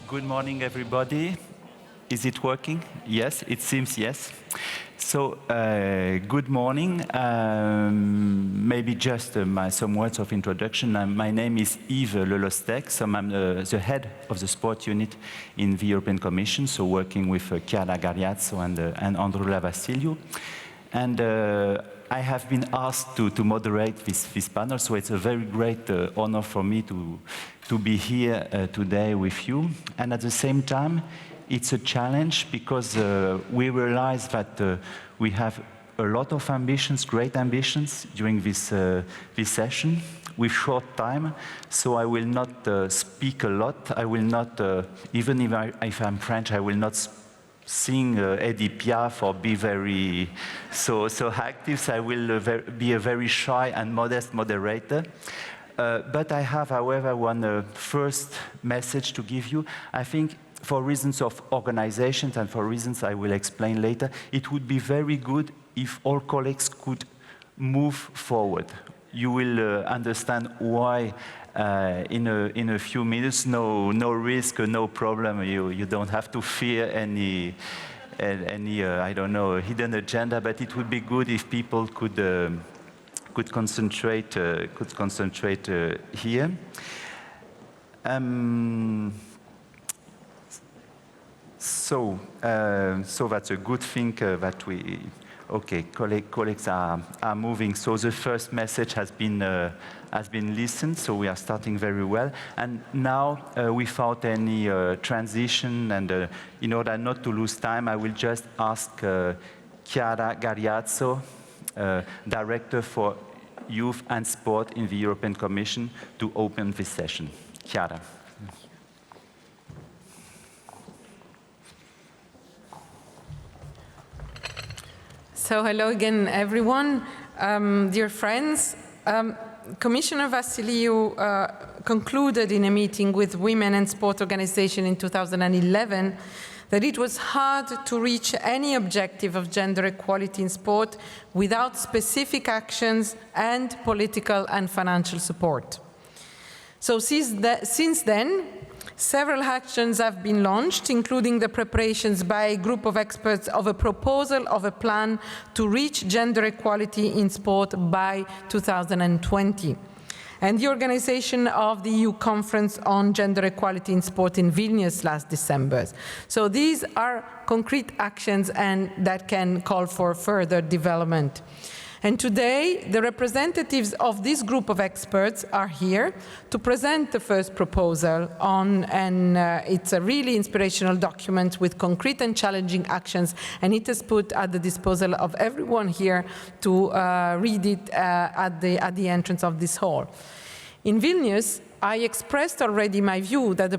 Good morning, everybody. Is it working? Yes, it seems yes. So, good morning. Maybe just some words of introduction. My name is Yves Lostecque, so I'm the head of the sport unit in the European Commission, so working with Chiara, Gariazzo and Androula Vassiliou. And I have been asked to moderate this panel, so it's a very great honor for me to be here today with you. And at the same time, it's a challenge because we realize that we have a lot of ambitions, great ambitions during this session with short time. So I will not speak a lot. I will not, even if I'm French, I will not sing Edith Piaf or be very so active. So I will be a very shy and modest moderator. But I have, however, one first message to give you. I think for reasons of organizations and for reasons I will explain later, it would be very good if all colleagues could move forward. You will understand why in a few minutes. No risk, no problem. You don't have to fear any I don't know, hidden agenda. But it would be good if people could concentrate here. So that's a good thing that we. Okay, colleagues are moving. So the first message has been listened. So we are starting very well. And now, without any transition, and in order not to lose time, I will just ask Chiara Gariazzo, Director for Youth and Sport in the European Commission, to open this session. Chiara. So hello again, everyone. Dear friends, Commissioner Vassiliou concluded in a meeting with Women and Sport Organization in 2011 that it was hard to reach any objective of gender equality in sport without specific actions and political and financial support. So since then, several actions have been launched, including the preparations by a group of experts of a proposal of a plan to reach gender equality in sport by 2020, and the organization of the EU Conference on Gender Equality in Sport in Vilnius last December. So these are concrete actions and that can call for further development. And today, the representatives of this group of experts are here to present the first proposal and it's a really inspirational document with concrete and challenging actions, and it is put at the disposal of everyone here to read it at the entrance of this hall. In Vilnius, I expressed already my view that the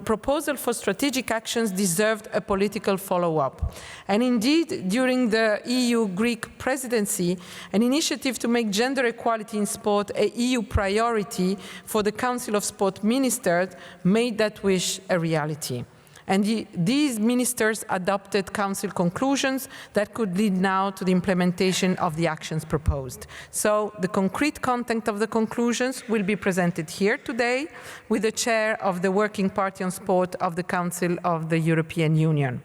proposal for strategic actions deserved a political follow-up. And indeed, during the EU Greek presidency, an initiative to make gender equality in sport a EU priority for the Council of Sport Ministers made that wish a reality. And these ministers adopted council conclusions that could lead now to the implementation of the actions proposed. So the concrete content of the conclusions will be presented here today with the chair of the Working Party on Sport of the Council of the European Union.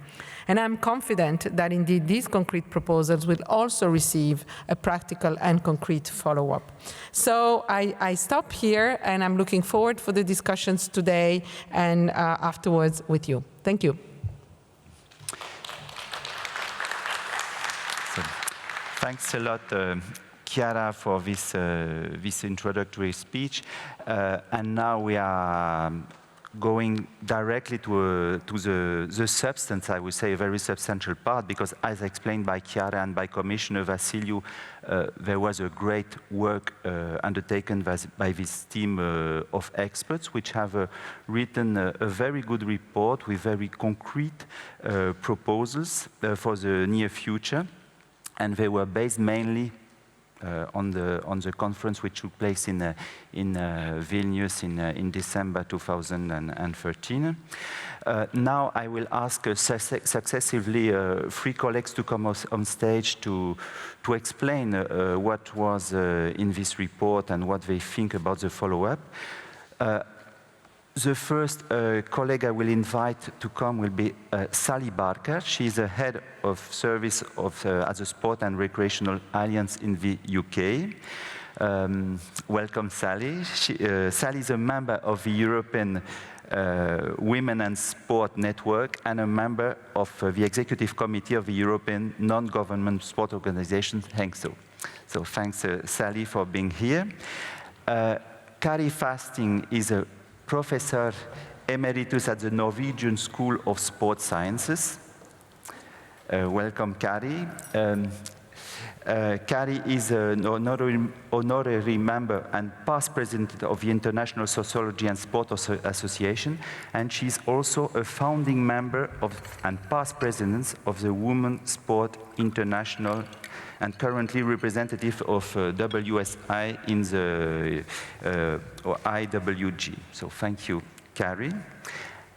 And I'm confident that indeed these concrete proposals will also receive a practical and concrete follow-up. So I stop here, and I'm looking forward for the discussions today and afterwards with you. Thank you. So, thanks a lot, Chiara, for this introductory speech. And now we are going directly to the substance, I would say, a very substantial part, because as explained by Chiara and by Commissioner Vassiliou, there was a great work undertaken by this team of experts, which have written a very good report with very concrete proposals for the near future, and they were based mainly on the conference which took place in Vilnius in December 2013. Now I will ask successively 3 colleagues to come on stage to explain what was in this report and what they think about the follow-up. The first colleague I will invite to come will be Sallie Barker. She is the head of service at the Sport and Recreational Alliance in the UK. Welcome, Sallie. Sallie is a member of the European Women and Sport Network and a member of the Executive Committee of the European Non-Government Sport Organisation, ENGSO. So thanks, Sallie, for being here. Kari Fasting is a professor emeritus at the Norwegian School of Sport Sciences. Welcome, Kari. Kari is an honorary member and past president of the International Sociology and Sport Association, and she's also a founding member and past president of the Women's Sport International and currently representative of WSI in the IWG. So thank you, Kari.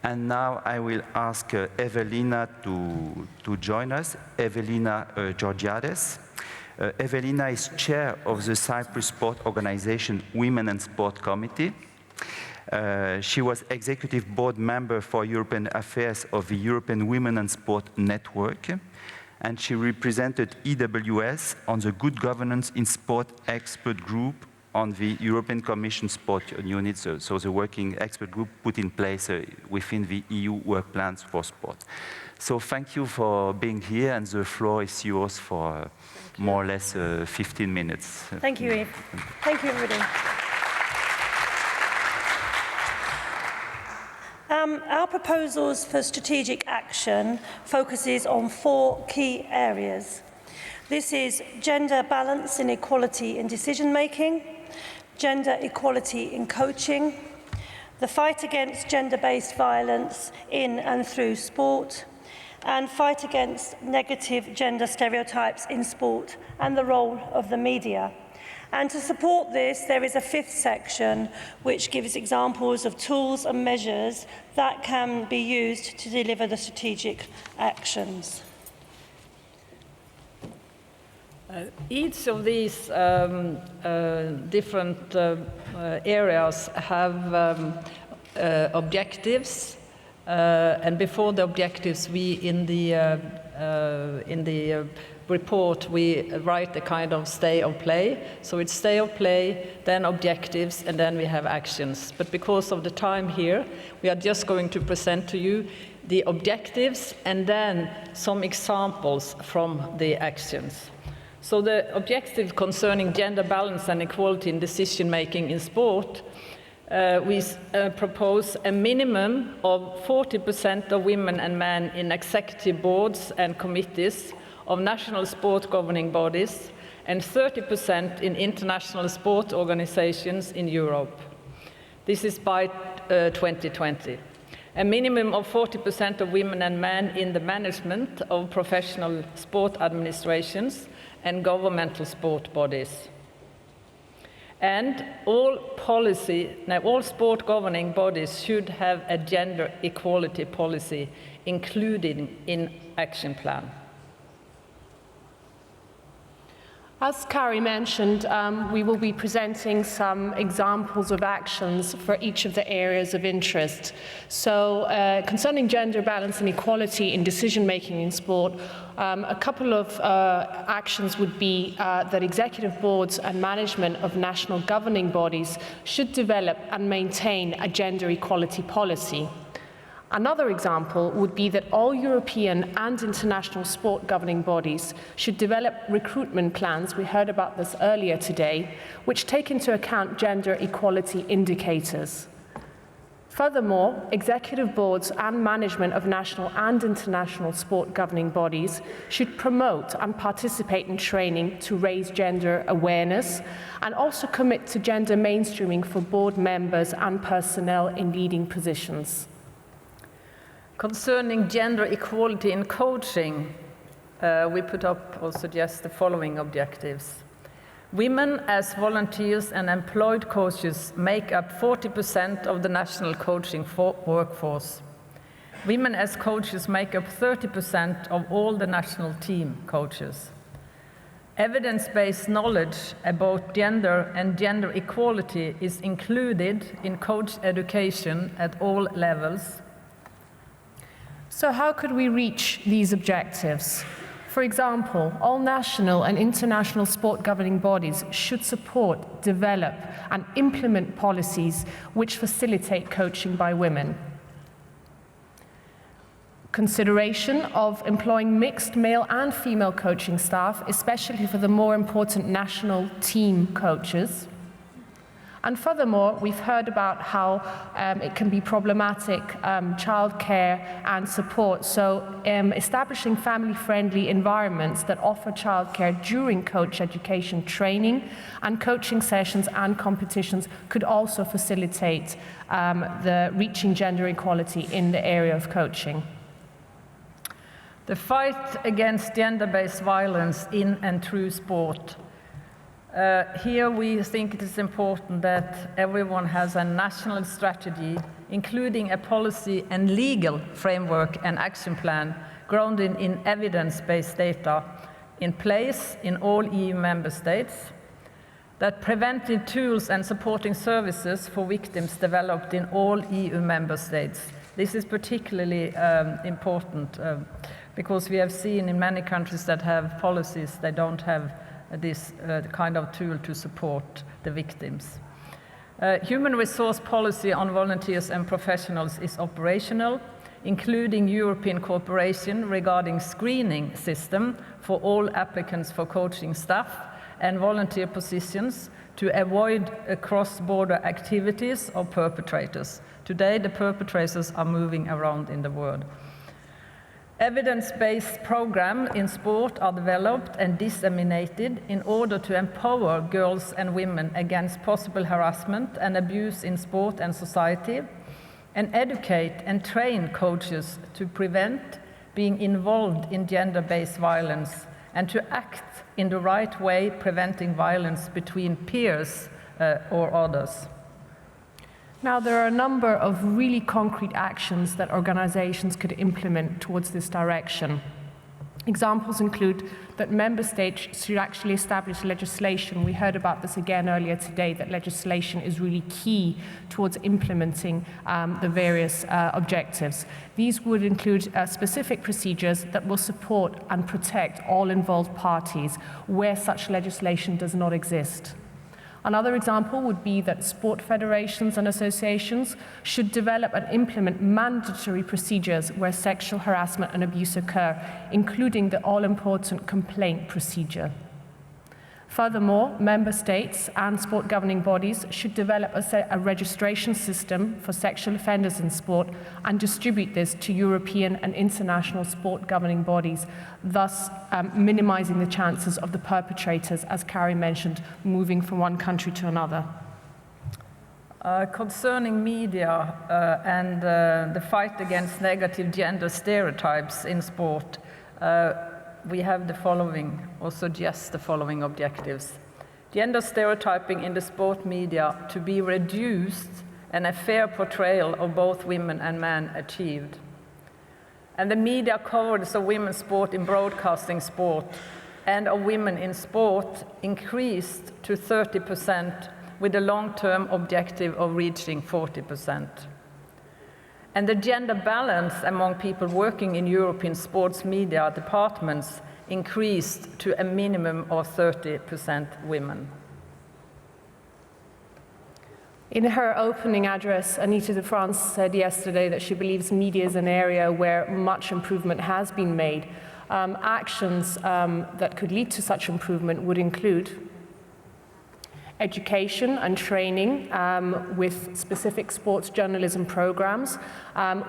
And now I will ask Evelina to join us, Evelina Georgiades. Evelina is chair of the Cyprus Sport Organisation Women and Sport Committee. She was executive board member for European Affairs of the European Women and Sport Network, and she represented EWS on the Good Governance in Sport expert group on the European Commission Sport Unit, so the working expert group put in place within the EU work plans for sport. So thank you for being here, and the floor is yours for more or less 15 minutes. Thank you, Yves. Thank you, everybody. Our proposals for strategic action focuses on 4 key areas. This is gender balance and equality in decision-making, gender equality in coaching, the fight against gender-based violence in and through sport, and fight against negative gender stereotypes in sport and the role of the media. And to support this, there is a 5th section which gives examples of tools and measures that can be used to deliver the strategic actions. Each of these different areas have objectives, and before the objectives, we in the report we write a kind of stay of play. So it's stay of play, then objectives, and then we have actions. But because of the time here, we are just going to present to you the objectives and then some examples from the actions. So the objective concerning gender balance and equality in decision-making in sport, we propose a minimum of 40% of women and men in executive boards and committees of national sport governing bodies and 30% in international sport organizations in Europe. This is by 2020. A minimum of 40% of women and men in the management of professional sport administrations and governmental sport bodies. And all sport governing bodies should have a gender equality policy included in action plan. As Kari mentioned, we will be presenting some examples of actions for each of the areas of interest. So concerning gender balance and equality in decision-making in sport, a couple of actions would be that executive boards and management of national governing bodies should develop and maintain a gender equality policy. Another example would be that all European and international sport governing bodies should develop recruitment plans, we heard about this earlier today, which take into account gender equality indicators. Furthermore, executive boards and management of national and international sport governing bodies should promote and participate in training to raise gender awareness and also commit to gender mainstreaming for board members and personnel in leading positions. Concerning gender equality in coaching, we put up or suggest the following objectives. Women as volunteers and employed coaches make up 40% of the national coaching workforce. Women as coaches make up 30% of all the national team coaches. Evidence-based knowledge about gender and gender equality is included in coach education at all levels. So how could we reach these objectives? For example, all national and international sport governing bodies should support, develop, and implement policies which facilitate coaching by women. Consideration of employing mixed male and female coaching staff, especially for the more important national team coaches. And furthermore, we've heard about how it can be problematic, childcare and support. So establishing family-friendly environments that offer childcare during coach education training and coaching sessions and competitions could also facilitate the reaching gender equality in the area of coaching. The fight against gender-based violence in and through sport. Here we think it is important that everyone has a national strategy, including a policy and legal framework and action plan grounded in evidence-based data in place in all EU member states, that preventive tools and supporting services for victims developed in all EU member states. This is particularly important because we have seen in many countries that have policies, they don't have this kind of tool to support the victims. Human resource policy on volunteers and professionals is operational, including European cooperation regarding screening system for all applicants for coaching staff and volunteer positions to avoid cross-border activities of perpetrators. Today, the perpetrators are moving around in the world. Evidence-based programs in sport are developed and disseminated in order to empower girls and women against possible harassment and abuse in sport and society, and educate and train coaches to prevent being involved in gender-based violence and to act in the right way, preventing violence between peers or others. Now, there are a number of really concrete actions that organizations could implement towards this direction. Examples include that member states should actually establish legislation. We heard about this again earlier today, that legislation is really key towards implementing the various objectives. These would include specific procedures that will support and protect all involved parties where such legislation does not exist. Another example would be that sport federations and associations should develop and implement mandatory procedures where sexual harassment and abuse occur, including the all-important complaint procedure. Furthermore, member states and sport governing bodies should develop a registration system for sexual offenders in sport and distribute this to European and international sport governing bodies, thus minimizing the chances of the perpetrators, as Kari mentioned, moving from one country to another. Concerning media and the fight against negative gender stereotypes in sport, we have the following, or suggest the following objectives. Gender stereotyping in the sport media to be reduced and a fair portrayal of both women and men achieved. And the media coverage of women's sport in broadcasting sport and of women in sport increased to 30% with a long-term objective of reaching 40%. And the gender balance among people working in European sports media departments increased to a minimum of 30% women. In her opening address, Anita de France said yesterday that she believes media is an area where much improvement has been made. Actions that could lead to such improvement would include education and training with specific sports journalism programs,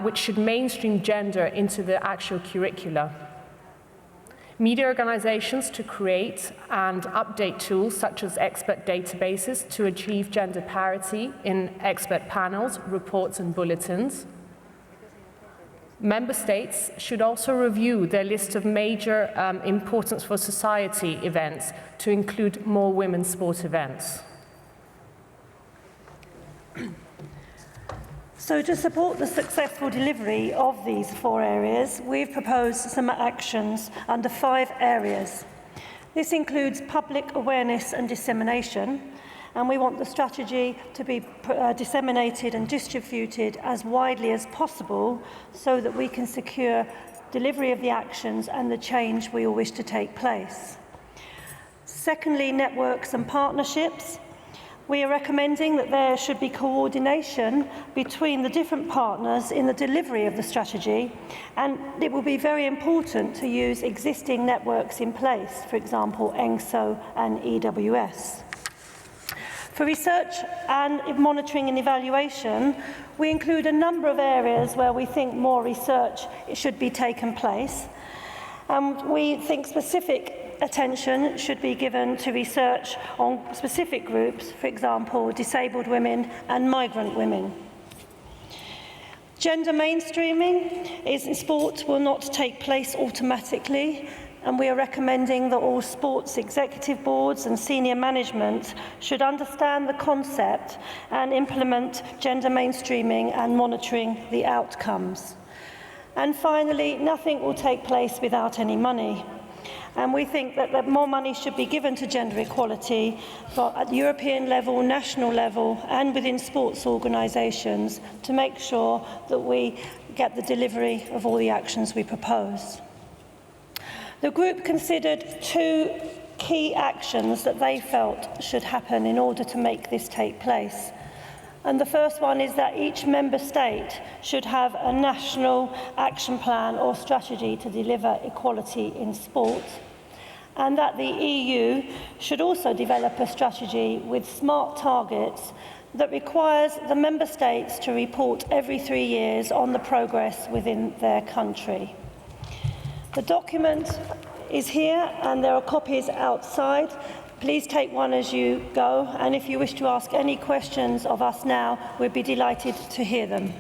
which should mainstream gender into the actual curricula. Media organizations to create and update tools such as expert databases to achieve gender parity in expert panels, reports, and bulletins. Member states should also review their list of major importance for society events to include more women's sport events. So to support the successful delivery of these 4 areas, we've proposed some actions under 5 areas. This includes public awareness and dissemination, and we want the strategy to be disseminated and distributed as widely as possible so that we can secure delivery of the actions and the change we all wish to take place. Secondly, networks and partnerships. We are recommending that there should be coordination between the different partners in the delivery of the strategy, and it will be very important to use existing networks in place, for example, ENGSO and EWS. For research and monitoring and evaluation, we include a number of areas where we think more research should be taken place. We think specific attention should be given to research on specific groups, for example, disabled women and migrant women. Gender mainstreaming in sport will not take place automatically, and we are recommending that all sports executive boards and senior management should understand the concept and implement gender mainstreaming and monitoring the outcomes. And finally, nothing will take place without any money. And we think that more money should be given to gender equality at European level, national level, and within sports organisations to make sure that we get the delivery of all the actions we propose. The group considered 2 key actions that they felt should happen in order to make this take place. And the first one is that each member state should have a national action plan or strategy to deliver equality in sport, and that the EU should also develop a strategy with smart targets that requires the member states to report every 3 years on the progress within their country. The document is here and there are copies outside. Please take one as you go, and if you wish to ask any questions of us now, we'd be delighted to hear them.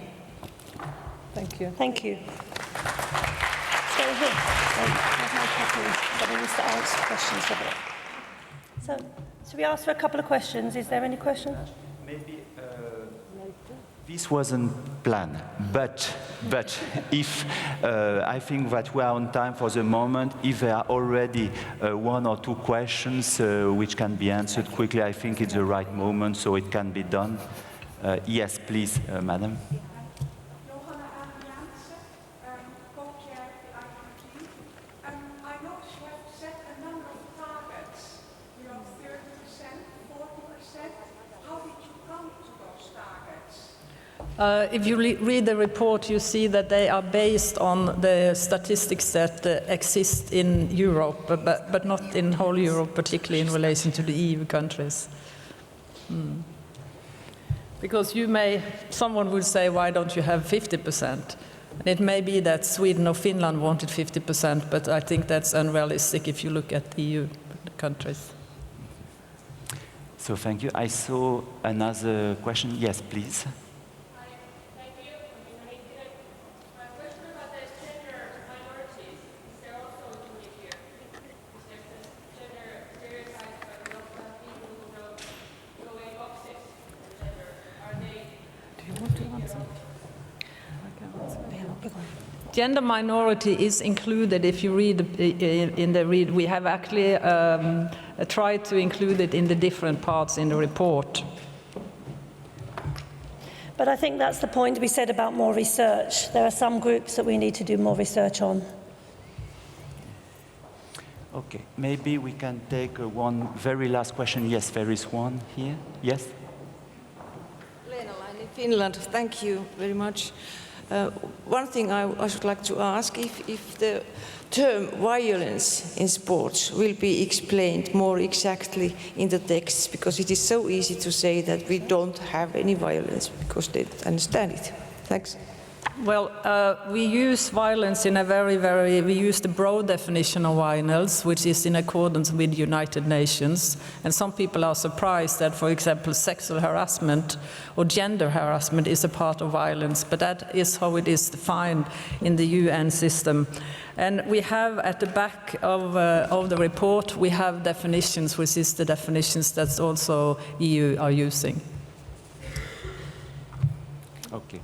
Thank you. Thank you. Stay here. There's no copy, but we need to answer questions of it. So we asked for a couple of questions. Is there any question? Maybe this wasn't planned, but if I think that we are on time for the moment, if there are already 1 or 2 questions which can be answered quickly, I think it's the right moment, so it can be done. Yes, please, madam. If you read the report, you see that they are based on the statistics that exist in Europe, but not in whole Europe, particularly in relation to the EU countries. Because someone will say, why don't you have 50%? And it may be that Sweden or Finland wanted 50%, but I think that's unrealistic if you look at EU countries. So thank you. I saw another question. Yes, please. Gender minority is included. If you read in the read, we have actually tried to include it in the different parts in the report. But I think that's the point we said about more research. There are some groups that we need to do more research on. Okay, maybe we can take one very last question. Yes, there is one here. Yes? Leena in Finland, thank you very much. One thing I should like to ask, if the term violence in sports will be explained more exactly in the text, because it is so easy to say that we don't have any violence because they don't understand it. Thanks. Well, we use violence in a we use the broad definition of violence, which is in accordance with United Nations. And some people are surprised that, for example, sexual harassment or gender harassment is a part of violence, but that is how it is defined in the UN system. And we have at the back of the report, we have definitions, which is the definitions that also EU are using. Okay.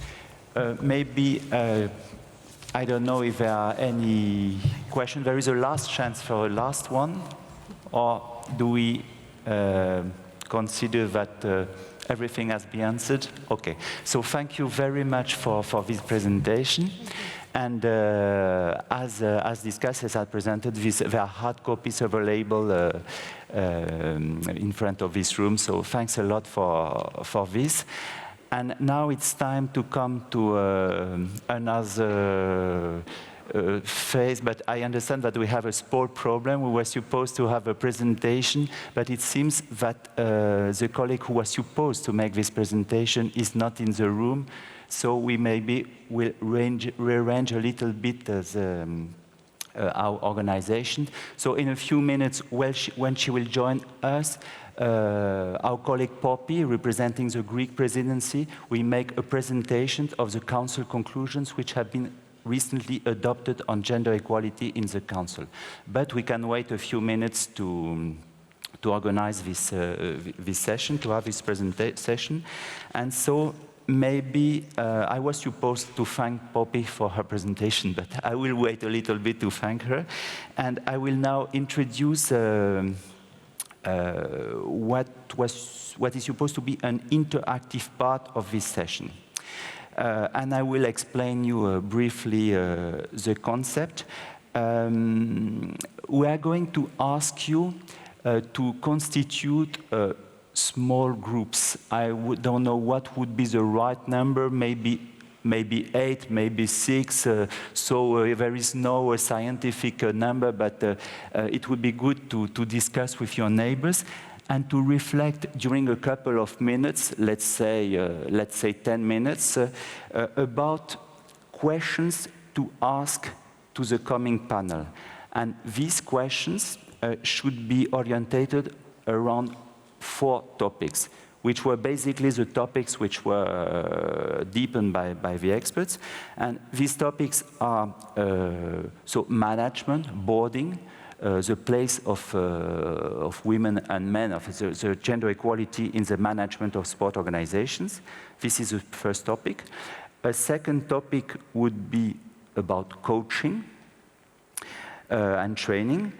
Maybe, I don't know if there are any questions. There is a last chance for a last one. Or do we consider that everything has been answered? Okay. So thank you very much for this presentation. And as discussed, as I presented, there are hard copies available in front of this room. So thanks a lot for this. And now it's time to come to another phase, but I understand that we have a sport problem. We were supposed to have a presentation, but it seems that the colleague who was supposed to make this presentation is not in the room, so we maybe will rearrange a little bit our organization. So in a few minutes, when she will join us, our colleague Poppy, representing the Greek presidency, will make a presentation of the Council conclusions which have been recently adopted on gender equality in the Council. But we can wait a few minutes to organize this session, to have this session. And so maybe I was supposed to thank Poppy for her presentation, but I will wait a little bit to thank her. And I will now introduce what is supposed to be an interactive part of this session. And I will explain you briefly the concept. We are going to ask you to constitute small groups. I don't know what would be the right number, maybe 8, maybe 6, so there is no scientific number, but it would be good to discuss with your neighbors and to reflect during a couple of minutes, let's say 10 minutes, about questions to ask to the coming panel. And these questions should be orientated around 4 topics, which were basically the topics which were deepened by the experts. And these topics are so management, boarding, the place of women and men, of the gender equality in the management of sport organizations. This is the first topic. A second topic would be about coaching and training.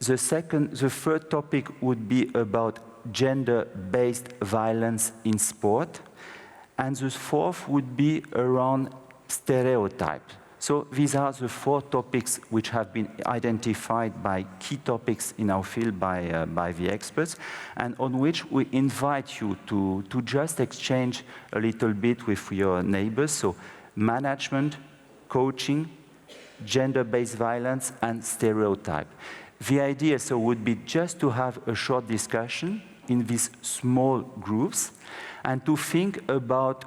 The third topic would be about gender-based violence in sport. And the fourth would be around stereotypes. So these are the 4 topics which have been identified by key topics in our field by the experts, and on which we invite you to just exchange a little bit with your neighbors. So management, coaching, gender-based violence, and stereotype. The idea so would be just to have a short discussion in these small groups and to think about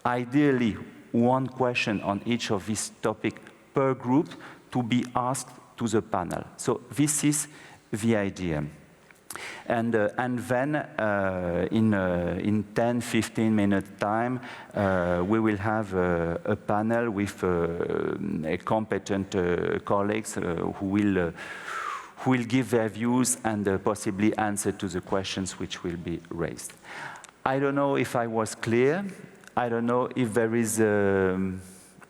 ideally 1 question on each of these topics per group to be asked to the panel. So this is the idea. And then in 10-15 minute time, we will have a panel with competent colleagues who will give their views and possibly answer to the questions which will be raised. I don't know if I was clear. I don't know if there is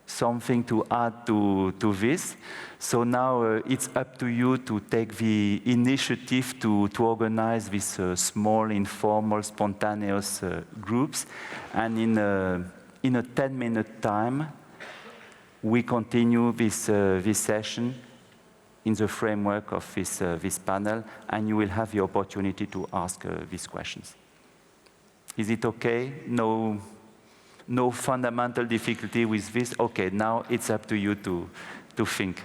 something to add to this. So now it's up to you to take the initiative to organize these small, informal, spontaneous groups. And in a 10-minute time, we continue this session in the framework of this panel, and you will have the opportunity to ask these questions. Is it okay? No fundamental difficulty with this? Okay, now it's up to you to think.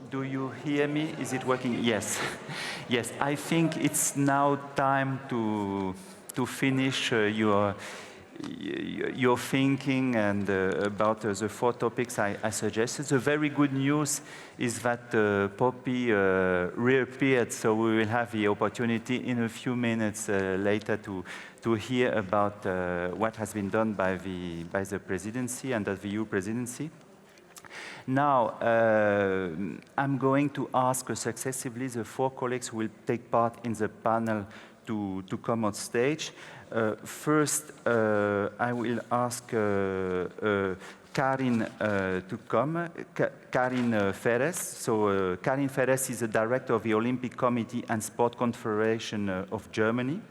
Do you hear me? Is it working? Yes. Yes, I think it's now time to finish your thinking and about the 4 topics I suggested. The very good news is that Poppy reappeared, so we will have the opportunity in a few minutes later to hear about what has been done by the presidency and the EU presidency. Now, I'm going to ask successively the 4 colleagues who will take part in the panel to come on stage. First, I will ask Karin to come. Karin Fehres. So Karin Fehres is the director of the Olympic Committee and Sport Confederation of Germany.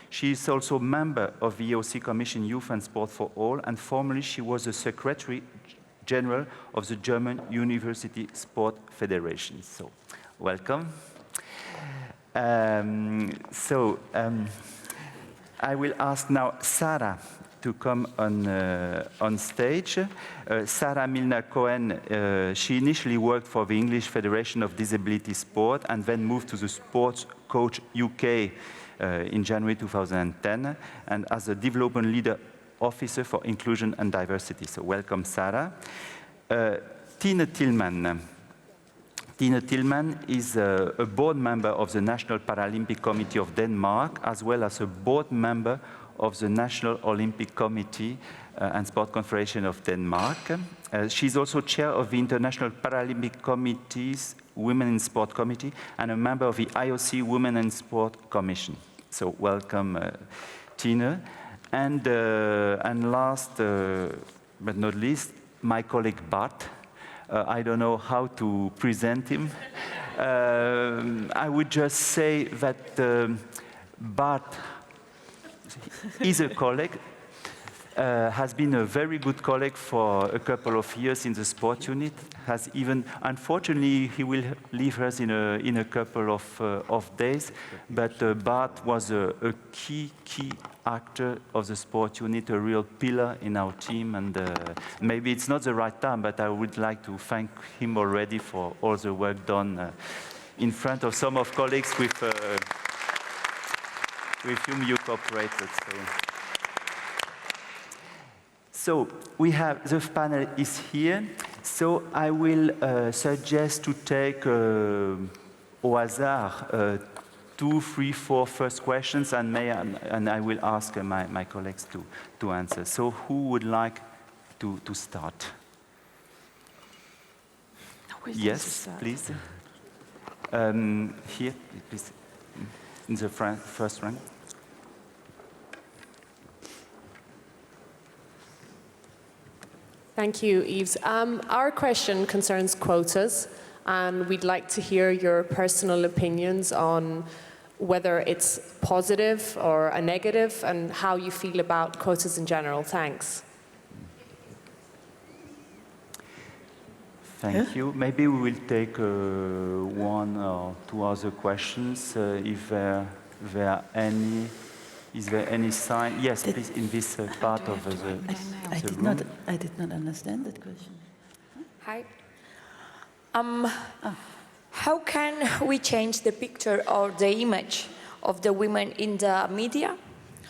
She is also a member of the EOC Commission Youth and Sport for All, and formerly she was the Secretary General of the German University Sport Federation. So, welcome. I will ask now Sarah to come on stage. Sarah Milner-Cohen, she initially worked for the English Federation of Disability Sport and then moved to the Sports Coach UK in January 2010 and as a development leader officer for inclusion and diversity. So welcome, Sarah. Tine Tillman. Tine Tillman is a board member of the National Paralympic Committee of Denmark, as well as a board member of the National Olympic Committee and Sport Confederation of Denmark. She's also chair of the International Paralympic Committee's Women in Sport Committee and a member of the IOC Women in Sport Commission. So welcome, Tine. And last but not least, my colleague Bart. I don't know how to present him. I would just say that Bart is a colleague, has been a very good colleague for a couple of years in the sport unit, has even, unfortunately, he will leave us in a couple of days, but Bart was a key actor of the sport unit, a real pillar in our team, and maybe it's not the right time, but I would like to thank him already for all the work done in front of some of colleagues with whom you cooperated. So we have, the panel is here, so I will suggest to take au hasard 2, 3, 4 first questions, and I will ask my colleagues to answer. So who would like to start? Yes, please. Here, please, in the first rank. Thank you, Yves. Our question concerns quotas, and we'd like to hear your personal opinions on whether it's positive or a negative, and how you feel about quotas in general. Thanks. Thank you. Maybe we will take 1 or 2 other questions, if there are any. Is there any sign? Yes, please, in this part of the room. I did not understand that question. Hi. How can we change the picture or the image of the women in the media?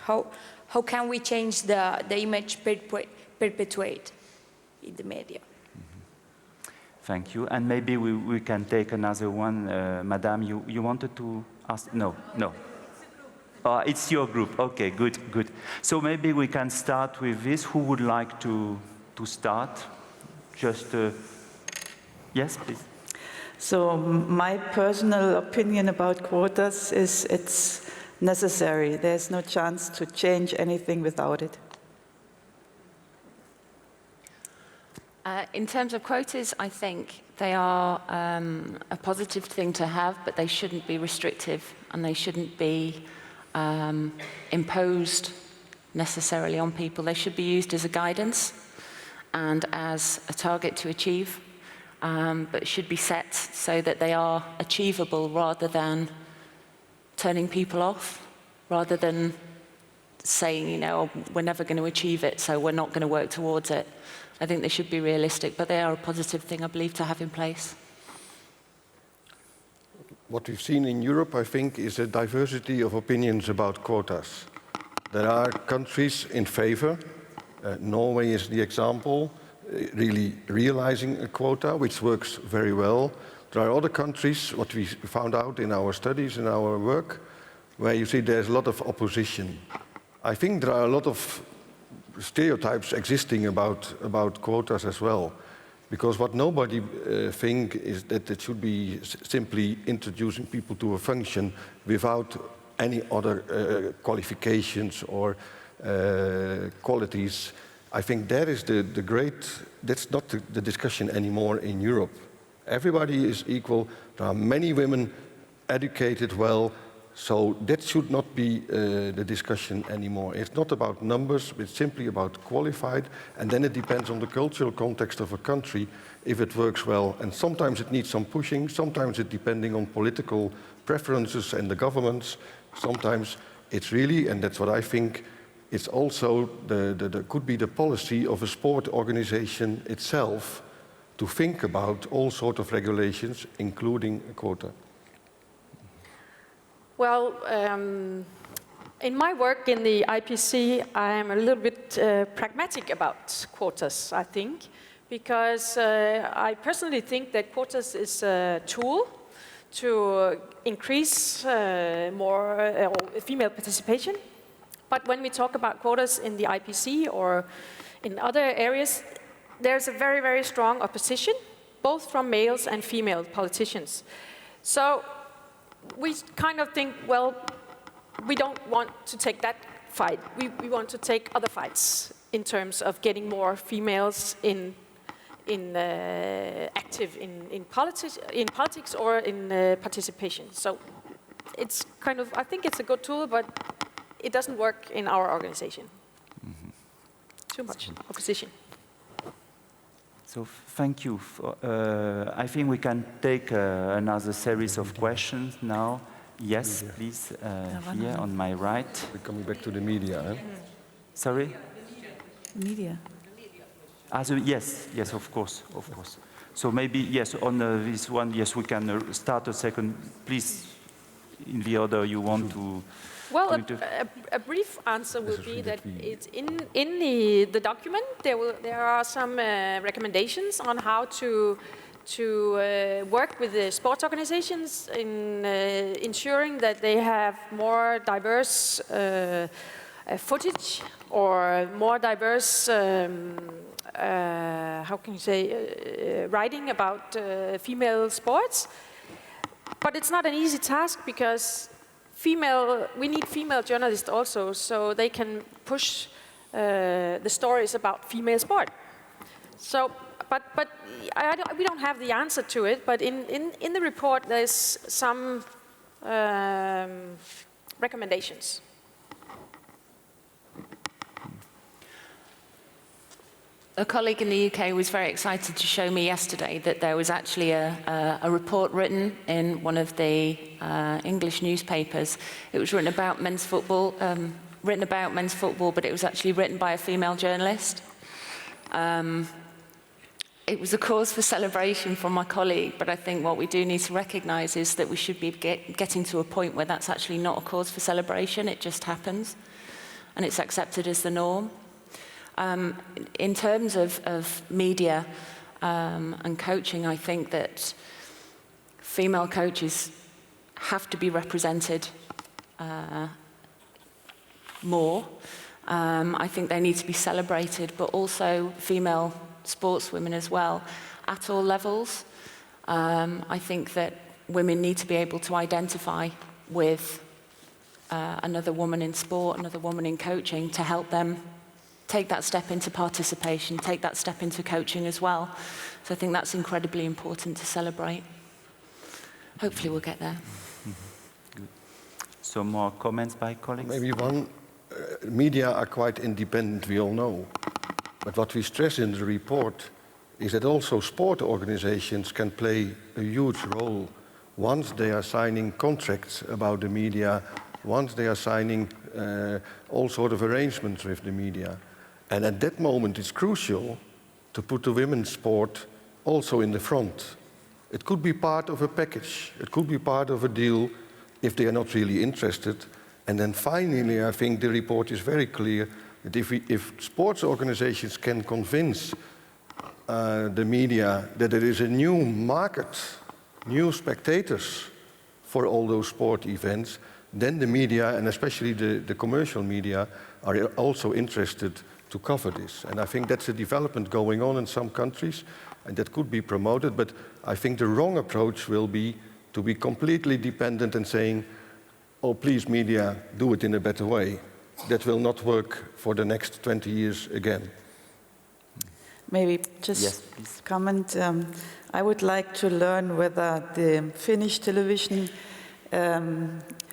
How can we change the image perpetuated in the media? Thank you. And maybe we can take another one. Madame, you wanted to ask? No. It's your group. Okay, good. So maybe we can start with this. Who would like to start? Just, yes, please. So my personal opinion about quotas is it's necessary. There's no chance to change anything without it. In terms of quotas, I think they are a positive thing to have, but they shouldn't be restrictive, and they shouldn't be imposed necessarily on people. They should be used as a guidance and as a target to achieve, but should be set so that they are achievable rather than turning people off, rather than saying, you know, we're never going to achieve it, so we're not going to work towards it. I think they should be realistic, but they are a positive thing, I believe, to have in place. what we've seen in Europe, I think, is a diversity of opinions about quotas. There are countries in favor. Norway is the example, really realizing a quota, which works very well. There are other countries, what we found out in our studies, in our work, where you see there's a lot of opposition. I think there are a lot of stereotypes existing about quotas as well. Because what nobody thinks is that it should be simply introducing people to a function without any other qualifications or qualities. I think that is that's not the discussion anymore in Europe. Everybody is equal. There are many women educated well, so that should not be the discussion anymore. It's not about numbers, it's simply about qualified, and then it depends on the cultural context of a country if it works well. And sometimes it needs some pushing, sometimes it's depending on political preferences and the governments. Sometimes it's really, and that's what I think, it's also could be the policy of a sport organization itself to think about all sorts of regulations, including a quota. Well, in my work in the IPC, I am a little bit pragmatic about quotas, I think, because I personally think that quotas is a tool to increase more female participation. But when we talk about quotas in the IPC or in other areas, there's a very, very strong opposition, both from males and female politicians. So we kind of think, well, we don't want to take that fight. We want to take other fights in terms of getting more females active in politics or in participation. So it's kind of, I think it's a good tool, but it doesn't work in our organization. Mm-hmm. Too much opposition. So thank you. I think we can take another series of questions now. Yes, please, here on my right. We're coming back to the media. Eh? Sorry? Media. So yes, of course. So maybe, yes, on this one, yes, we can start a second. Please, in the order you want to. Well, a brief answer would be that it's in the document there are some recommendations on how to work with the sports organizations in ensuring that they have more diverse footage or more diverse how can you say writing about female sports. But it's not an easy task because we need female journalists also, so they can push the stories about female sport. So, but we don't have the answer to it. But in the report, there's some recommendations. A colleague in the UK was very excited to show me yesterday that there was actually a report written in one of the English newspapers. It was written about men's football, but it was actually written by a female journalist. It was a cause for celebration from my colleague, but I think what we do need to recognise is that we should be getting to a point where that's actually not a cause for celebration, it just happens, and it's accepted as the norm. In terms of media and coaching, I think that female coaches have to be represented more. I think they need to be celebrated, but also female sportswomen as well, at all levels. I think that women need to be able to identify with another woman in sport, another woman in coaching, to help them take that step into participation, take that step into coaching as well. So I think that's incredibly important to celebrate. Hopefully we'll get there. Good. Some more comments by colleagues? Maybe one. Media are quite independent, we all know. But what we stress in the report is that also sport organizations can play a huge role once they are signing contracts about the media, once they are signing all sorts of arrangements with the media. And at that moment, it's crucial to put the women's sport also in the front. It could be part of a package. It could be part of a deal if they are not really interested. And then finally, I think the report is very clear that if sports organizations can convince the media that there is a new market, new spectators for all those sport events, then the media, and especially the commercial media, are also interested to cover this. And I think that's a development going on in some countries, and that could be promoted, but I think the wrong approach will be to be completely dependent and saying, oh, please, media, do it in a better way. That will not work for the next 20 years again. Maybe just comment. I would like to learn whether the Finnish television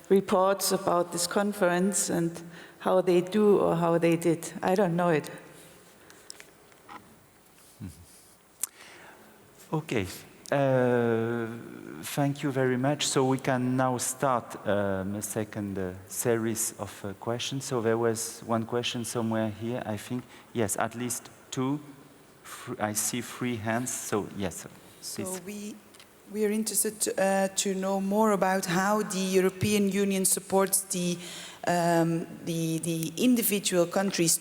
reports about this conference and how they do or how they did. I don't know it. Okay. Thank you very much. So we can now start a second series of questions. So there was one question somewhere here, I think. Yes, at least two. I see 3 hands. So yes. So we are interested to know more about how the European Union supports the individual countries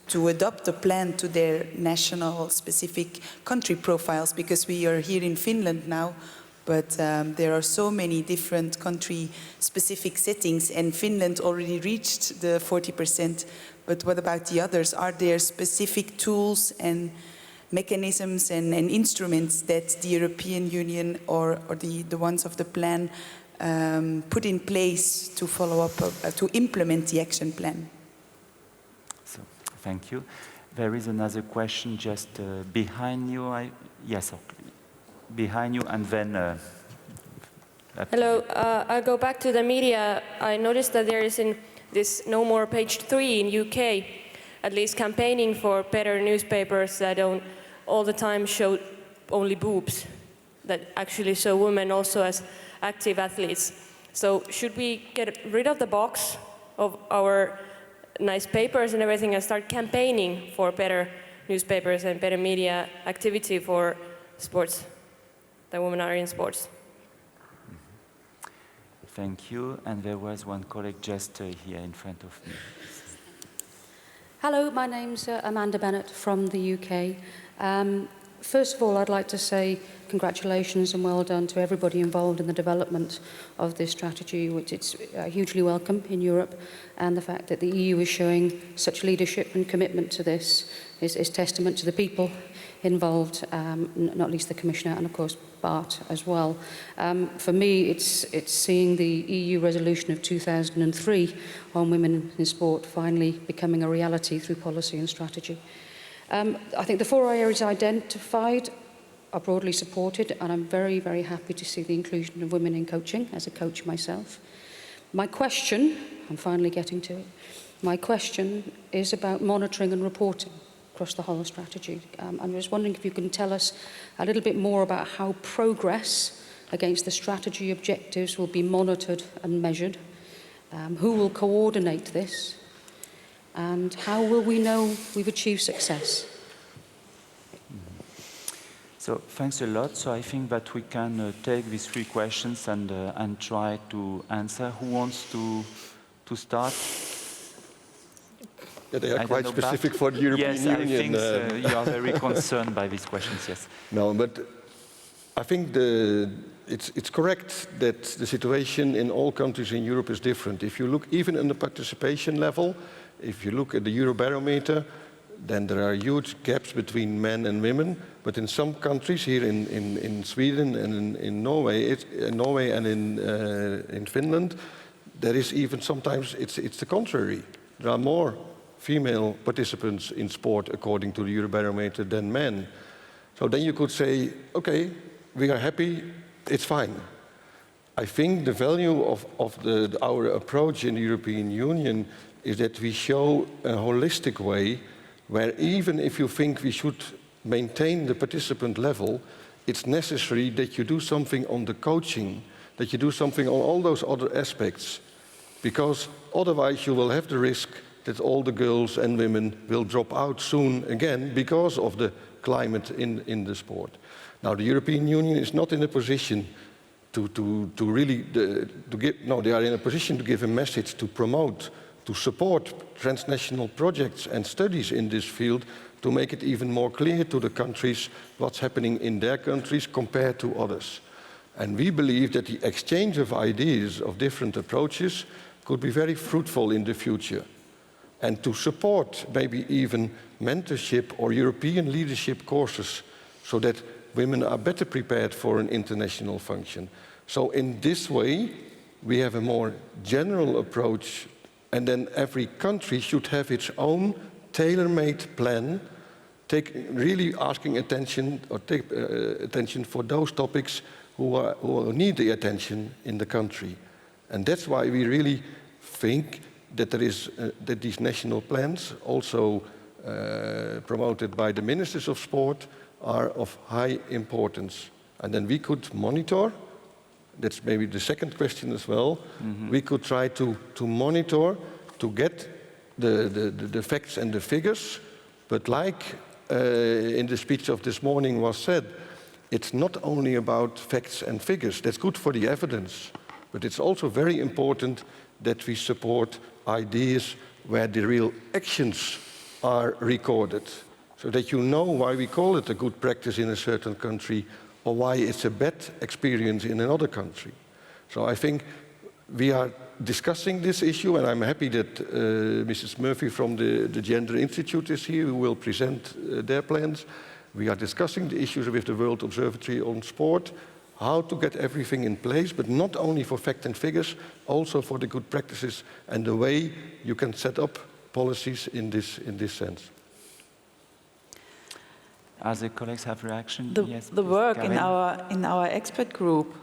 to adopt a plan to their national specific country profiles, because we are here in Finland now, but there are so many different country specific settings, and Finland already reached the 40%, but what about the others? Are there specific tools and mechanisms and instruments that the European Union or the ones of the plan put in place to follow up, to implement the action plan? So, thank you. There is another question just behind you. Yes, behind you, and then... Hello, I'll go back to the media. I noticed that there is in this No More page 3 in UK, at least campaigning for better newspapers that don't all the time show only boobs, that actually show women also as active athletes. So should we get rid of the box of our nice papers and everything and start campaigning for better newspapers and better media activity for sports, that women are in sports? Thank you. And there was one colleague just here in front of me. Hello, my name's Amanda Bennett from the UK. First of all, I'd like to say congratulations and well done to everybody involved in the development of this strategy, which it's hugely welcome in Europe, and the fact that the EU is showing such leadership and commitment to this is testament to the people involved, not least the Commissioner and of course Bart as well. For me, it's seeing the EU resolution of 2003 on women in sport finally becoming a reality through policy and strategy. I think the 4 areas identified are broadly supported, and I'm very, very happy to see the inclusion of women in coaching, as a coach myself. My question, I'm finally getting to it, my question is about monitoring and reporting across the whole strategy. I'm just wondering if you can tell us a little bit more about how progress against the strategy objectives will be monitored and measured, who will coordinate this, and how will we know we've achieved success? So thanks a lot. So I think that we can take these 3 questions and try to answer. Who wants to start? Yeah, they are quite specific for the European Union. Yes, I think you are very concerned by these questions, yes. No, but I think it's correct that the situation in all countries in Europe is different. If you look even in the participation level, if you look at the Eurobarometer, then there are huge gaps between men and women. But in some countries, here in Sweden and in Norway, and in Finland, there is even sometimes it's the contrary. There are more female participants in sport according to the Eurobarometer than men. So then you could say, okay, we are happy, it's fine. I think the value of our approach in the European Union is that we show a holistic way where even if you think we should maintain the participant level, it's necessary that you do something on the coaching, that you do something on all those other aspects, because otherwise you will have the risk that all the girls and women will drop out soon again because of the climate in the sport. Now, the European Union is not in a position to really give, no, they are in a position to give a message to promote, to support transnational projects and studies in this field to make it even more clear to the countries what's happening in their countries compared to others. And we believe that the exchange of ideas of different approaches could be very fruitful in the future. And to support maybe even mentorship or European leadership courses so that women are better prepared for an international function. So in this way, we have a more general approach, and then every country should have its own tailor-made plan, really asking attention or take attention for those topics who need the attention in the country. And that's why we really think that that these national plans, also promoted by the ministers of sport, are of high importance. And then we could monitor, that's maybe the second question as well, we could try to monitor, to get the facts and the figures, but like in the speech of this morning was said, it's not only about facts and figures, that's good for the evidence, but it's also very important that we support ideas where the real actions are recorded, so that you know why we call it a good practice in a certain country or why it's a bad experience in another country. So I think we are discussing this issue, and I'm happy that Mrs. Murphy from the Gender Institute is here, who will present their plans. We are discussing the issues with the World Observatory on Sport, how to get everything in place, but not only for fact and figures, also for the good practices and the way you can set up policies in this sense. Other colleagues have reaction? Yes, the work Karin. in our expert group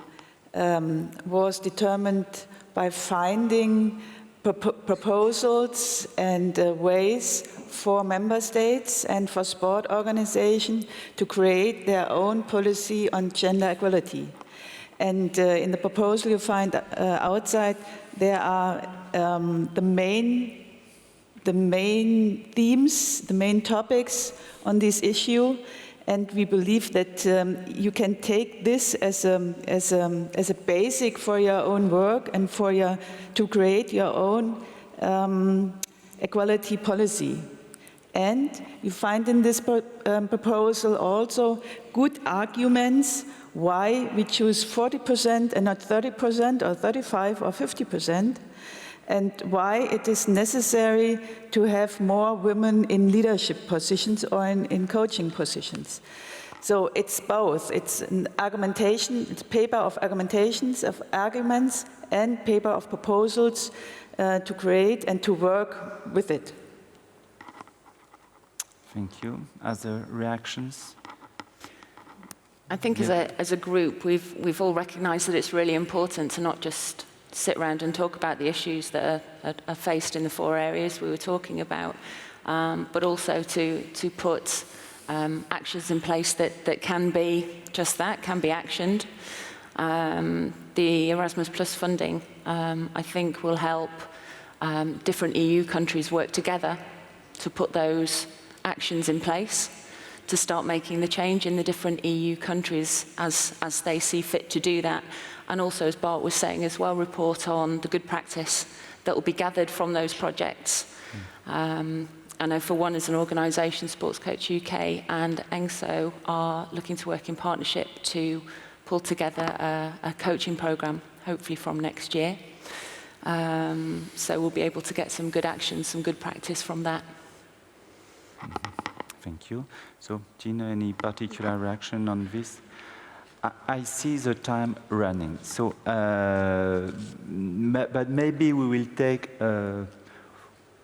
was determined by finding proposals and ways for member states and for sport organizations to create their own policy on gender equality. And in the proposal you find outside, there are the main themes, the main topics on this issue, and we believe that you can take this as a basic for your own work and to create your own equality policy. And you find in this proposal also good arguments why we choose 40% and not 30% or 35% or 50%. And why it is necessary to have more women in leadership positions or in coaching positions. So it's both. It's an argumentation, it's paper of argumentations, of arguments, and paper of proposals to create and to work with it. Thank you. Other reactions? I think as a group, we've all recognised that it's really important to not just sit around and talk about the issues that are faced in the 4 areas we were talking about, but also to put actions in place that can be just that, can be actioned. The Erasmus Plus funding, I think, will help different EU countries work together to put those actions in place, to start making the change in the different EU countries as they see fit to do that. And also, as Bart was saying as well, report on the good practice that will be gathered from those projects. I know for one, as an organisation, Sports Coach UK and ENGSO are looking to work in partnership to pull together a coaching programme, hopefully from next year. So we'll be able to get some good action, some good practice from that. Thank you. So, Gina, any particular reaction on this? I see the time running, so but maybe we will take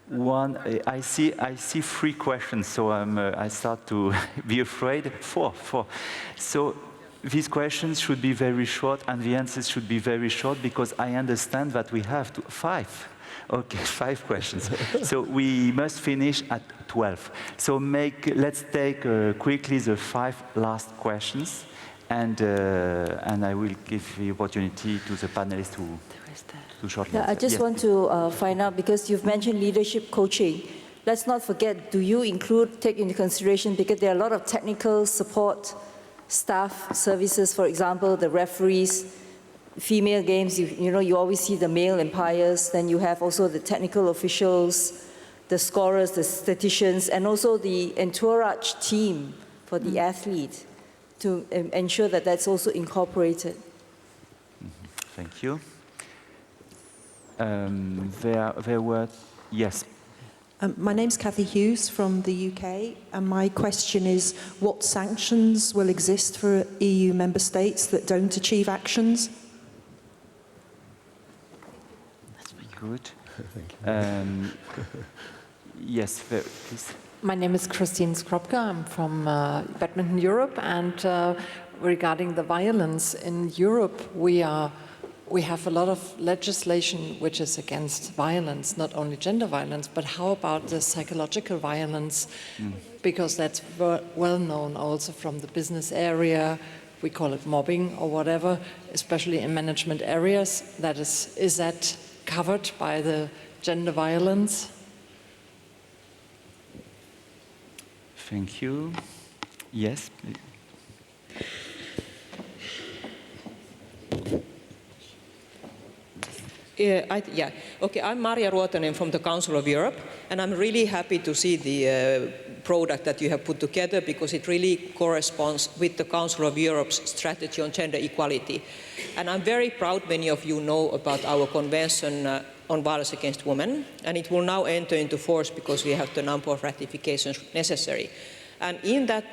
one. I see 3 questions, so I start to be afraid. 4. So these questions should be very short, and the answers should be very short, because I understand that we have 5. Okay, 5 questions. So we must finish at 12. So let's take quickly the 5 last questions. And I will give the opportunity to the panelists to shortly answer. I just want to find out, because you've mentioned leadership coaching. Let's not forget, do you take into consideration, because there are a lot of technical support staff services, for example, the referees, female games, you always see the male umpires, then you have also the technical officials, the scorers, the statisticians, and also the entourage team for the athlete to ensure that that's also incorporated. Thank you. There were, yes. My name's Cathy Hughes from the UK, and my question is, what sanctions will exist for EU member states that don't achieve actions? That's very good. Yes, please. My name is Christine Skropka. I'm from Badminton Europe, and regarding the violence in Europe, we have a lot of legislation which is against violence, not only gender violence, but how about the psychological violence? Because that's well known also from the business area. We call it mobbing or whatever, especially in management areas. Is that covered by the gender violence? Thank you. Yes. Okay, I'm Maria Ruotonen from the Council of Europe, and I'm really happy to see the product that you have put together because it really corresponds with the Council of Europe's strategy on gender equality. And I'm very proud many of you know about our Convention on Violence Against Women, and it will now enter into force because we have the number of ratifications necessary. And in that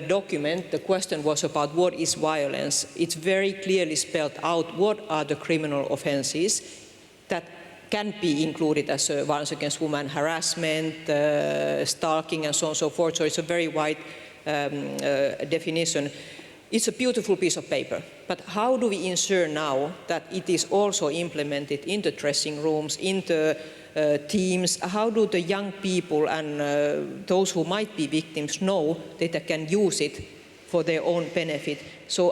document, the question was about what is violence. It's very clearly spelled out what are the criminal offences that can be included as violence against women, harassment, stalking, and so on and so forth. So it's a very wide definition. It's a beautiful piece of paper, but how do we ensure now that it is also implemented in the dressing rooms, in the teams? How do the young people and those who might be victims know that they can use it for their own benefit? So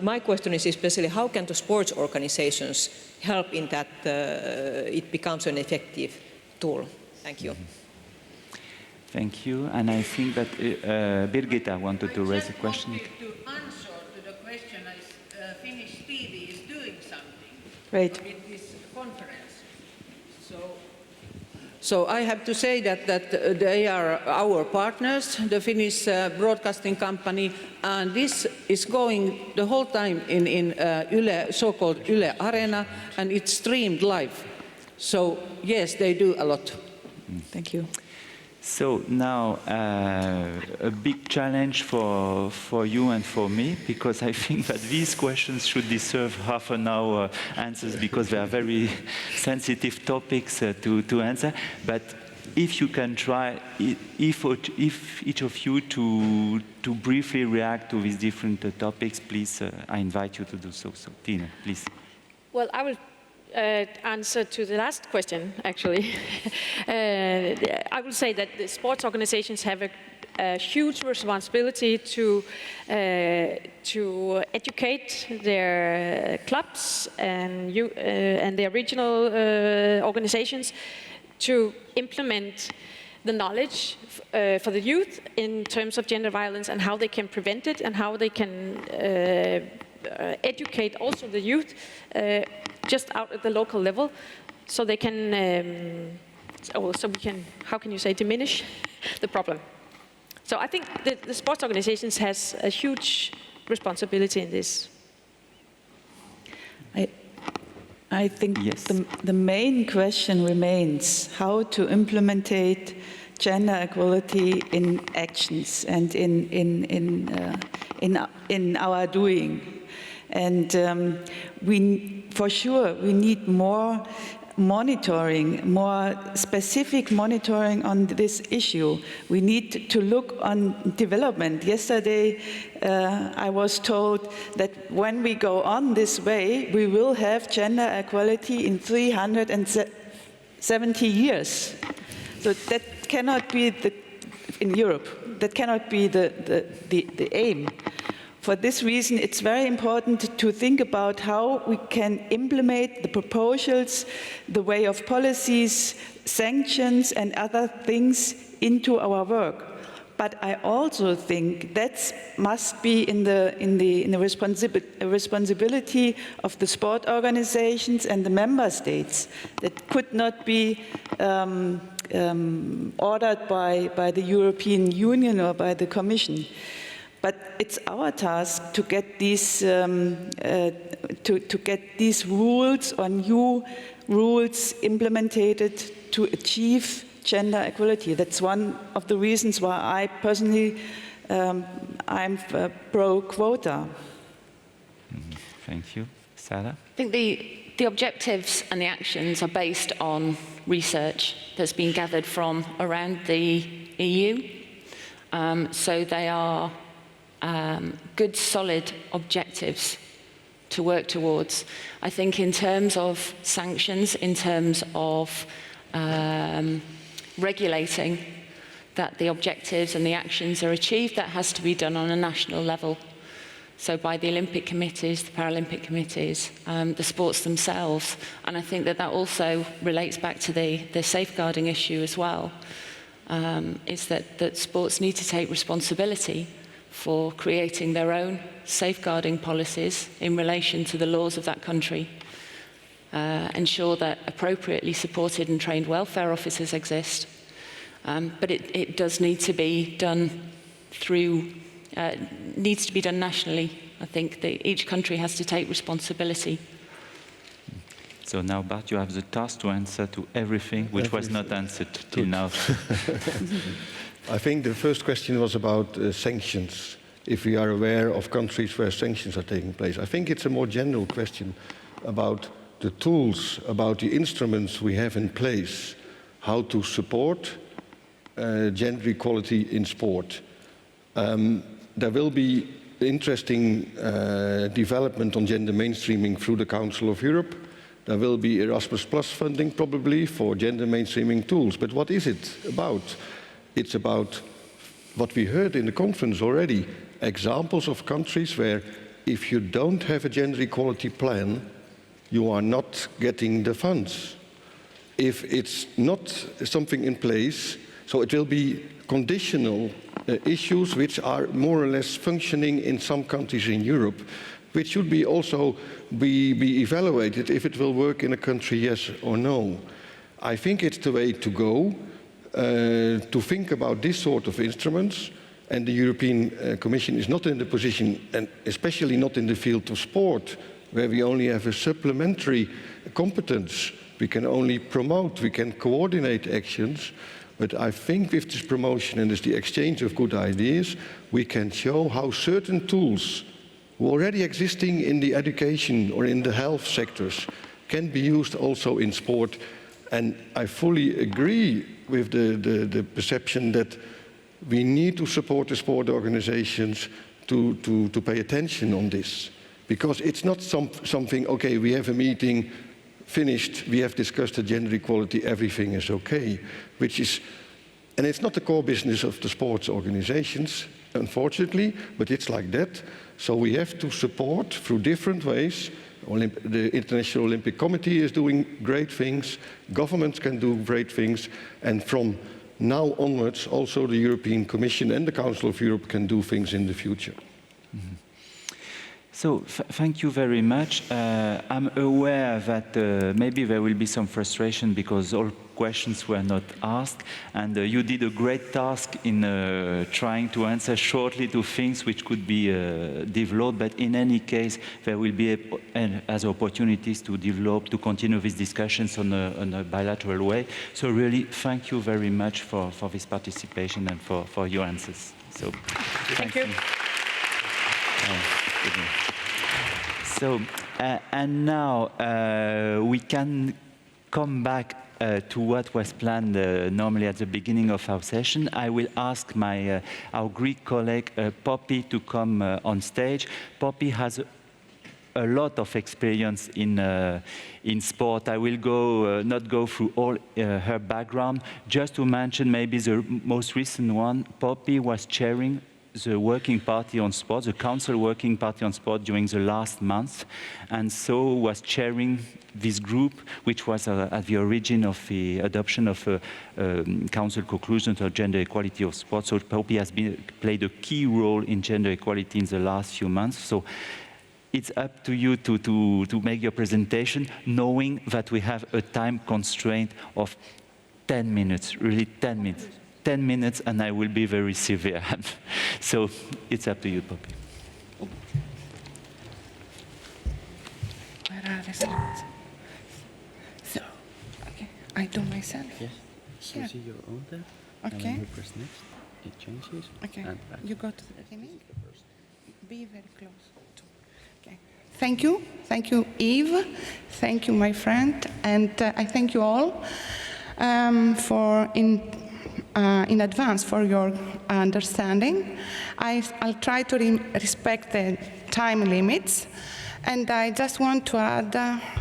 my question is especially how can the sports organizations help in that it becomes an effective tool? Thank you. Thank you. And I think that Birgitta wanted to raise a question. To answer to the question, Finnish TV is doing something with this conference. So I have to say that they are our partners, the Finnish broadcasting company, and this is going the whole time in Yle, so-called Yle Arena, and it's streamed live. So yes, they do a lot. Thank you. So now a big challenge for you and for me, because I think that these questions should deserve half an hour answers because they are very sensitive topics to answer. But if you can try, if each of you to briefly react to these different topics, please, I invite you to do so. So Tina, please. Well, I will answer to the last question, actually. I will say that the sports organizations have a huge responsibility to educate their clubs and their regional organizations to implement the knowledge for the youth in terms of gender violence and how they can prevent it and how they can educate also the youth just out at the local level, so they can, so we can, how can you say, diminish the problem. So I think the sports organizations has a huge responsibility in this. I think yes. The main question remains how to implement gender equality in actions and in our doing. And for sure, we need more monitoring, more specific monitoring on this issue. We need to look on development. Yesterday, I was told that when we go on this way, we will have gender equality in 370 years. So that cannot be in Europe. That cannot be the aim. For this reason, it's very important to think about how we can implement the proposals, the way of policies, sanctions, and other things into our work. But I also think that must be in the responsibility of the sport organizations and the member states. That could not be ordered by the European Union or by the Commission. But it's our task to get these rules or new rules implemented to achieve gender equality. That's one of the reasons why I personally I'm pro quota. Thank you. Sarah? I think the objectives and the actions are based on research that's been gathered from around the EU. So they are good, solid objectives to work towards. I think in terms of sanctions, in terms of regulating that the objectives and the actions are achieved, that has to be done on a national level. So by the Olympic committees, the Paralympic committees, the sports themselves. And I think that also relates back to the safeguarding issue as well, is that sports need to take responsibility for creating their own safeguarding policies in relation to the laws of that country. Ensure that appropriately supported and trained welfare officers exist. But it does need to be done needs to be done nationally. I think that each country has to take responsibility. So now, Bart, you have the task to answer to everything which was not answered till now. I think the first question was about sanctions, if we are aware of countries where sanctions are taking place. I think it's a more general question about the tools, about the instruments we have in place, how to support gender equality in sport. There will be interesting development on gender mainstreaming through the Council of Europe. There will be Erasmus Plus funding probably for gender mainstreaming tools. But what is it about? It's about what we heard in the conference already, examples of countries where if you don't have a gender equality plan, you are not getting the funds. If it's not something in place, so it will be conditional issues which are more or less functioning in some countries in Europe, which should be also be evaluated if it will work in a country, yes or no. I think it's the way to go, to think about this sort of instruments, and the European Commission is not in the position, and especially not in the field of sport, where we only have a supplementary competence. We can only promote, we can coordinate actions, but I think with this promotion and with the exchange of good ideas, we can show how certain tools already existing in the education or in the health sectors can be used also in sport. And I fully agree with the perception that we need to support the sport organizations to pay attention on this. Because it's not something, okay, we have a meeting, finished, we have discussed the gender equality, everything is okay, which is, and it's not the core business of the sports organizations, unfortunately, but it's like that. So we have to support through different ways. The International Olympic Committee is doing great things, governments can do great things, and from now onwards, also the European Commission and the Council of Europe can do things in the future. Mm-hmm. So thank you very much. I'm aware that maybe there will be some frustration because all questions were not asked, and you did a great task in trying to answer shortly to things which could be developed, but in any case there will be as opportunities to develop, to continue these discussions on a bilateral way. So really thank you very much for this participation and for your answers. So thank you. So, and now we can come back to what was planned normally at the beginning of our session. I will ask our Greek colleague Poppy to come on stage. Poppy has a lot of experience in sport. I will not go through all her background. Just to mention maybe the most recent one, Poppy was chairing the working party on sport, the council working party on sport during the last month, and so was chairing this group, which was at the origin of the adoption of council conclusions on gender equality of sport. So POPI has played a key role in gender equality in the last few months. So it's up to you to make your presentation, knowing that we have a time constraint of 10 minutes, really 10 minutes. 10 minutes, and I will be very severe. So it's up to you, Poppy. Where are the slides? So, okay, I do myself. Yes. So Here. see your own there. Okay. And when you press next, it changes. Okay. And back. You go to the beginning. Be very close. Okay. Thank you. Thank you, Yves. Thank you, my friend. And I thank you all for in advance for your understanding. I'll try to respect the time limits. And I just want to add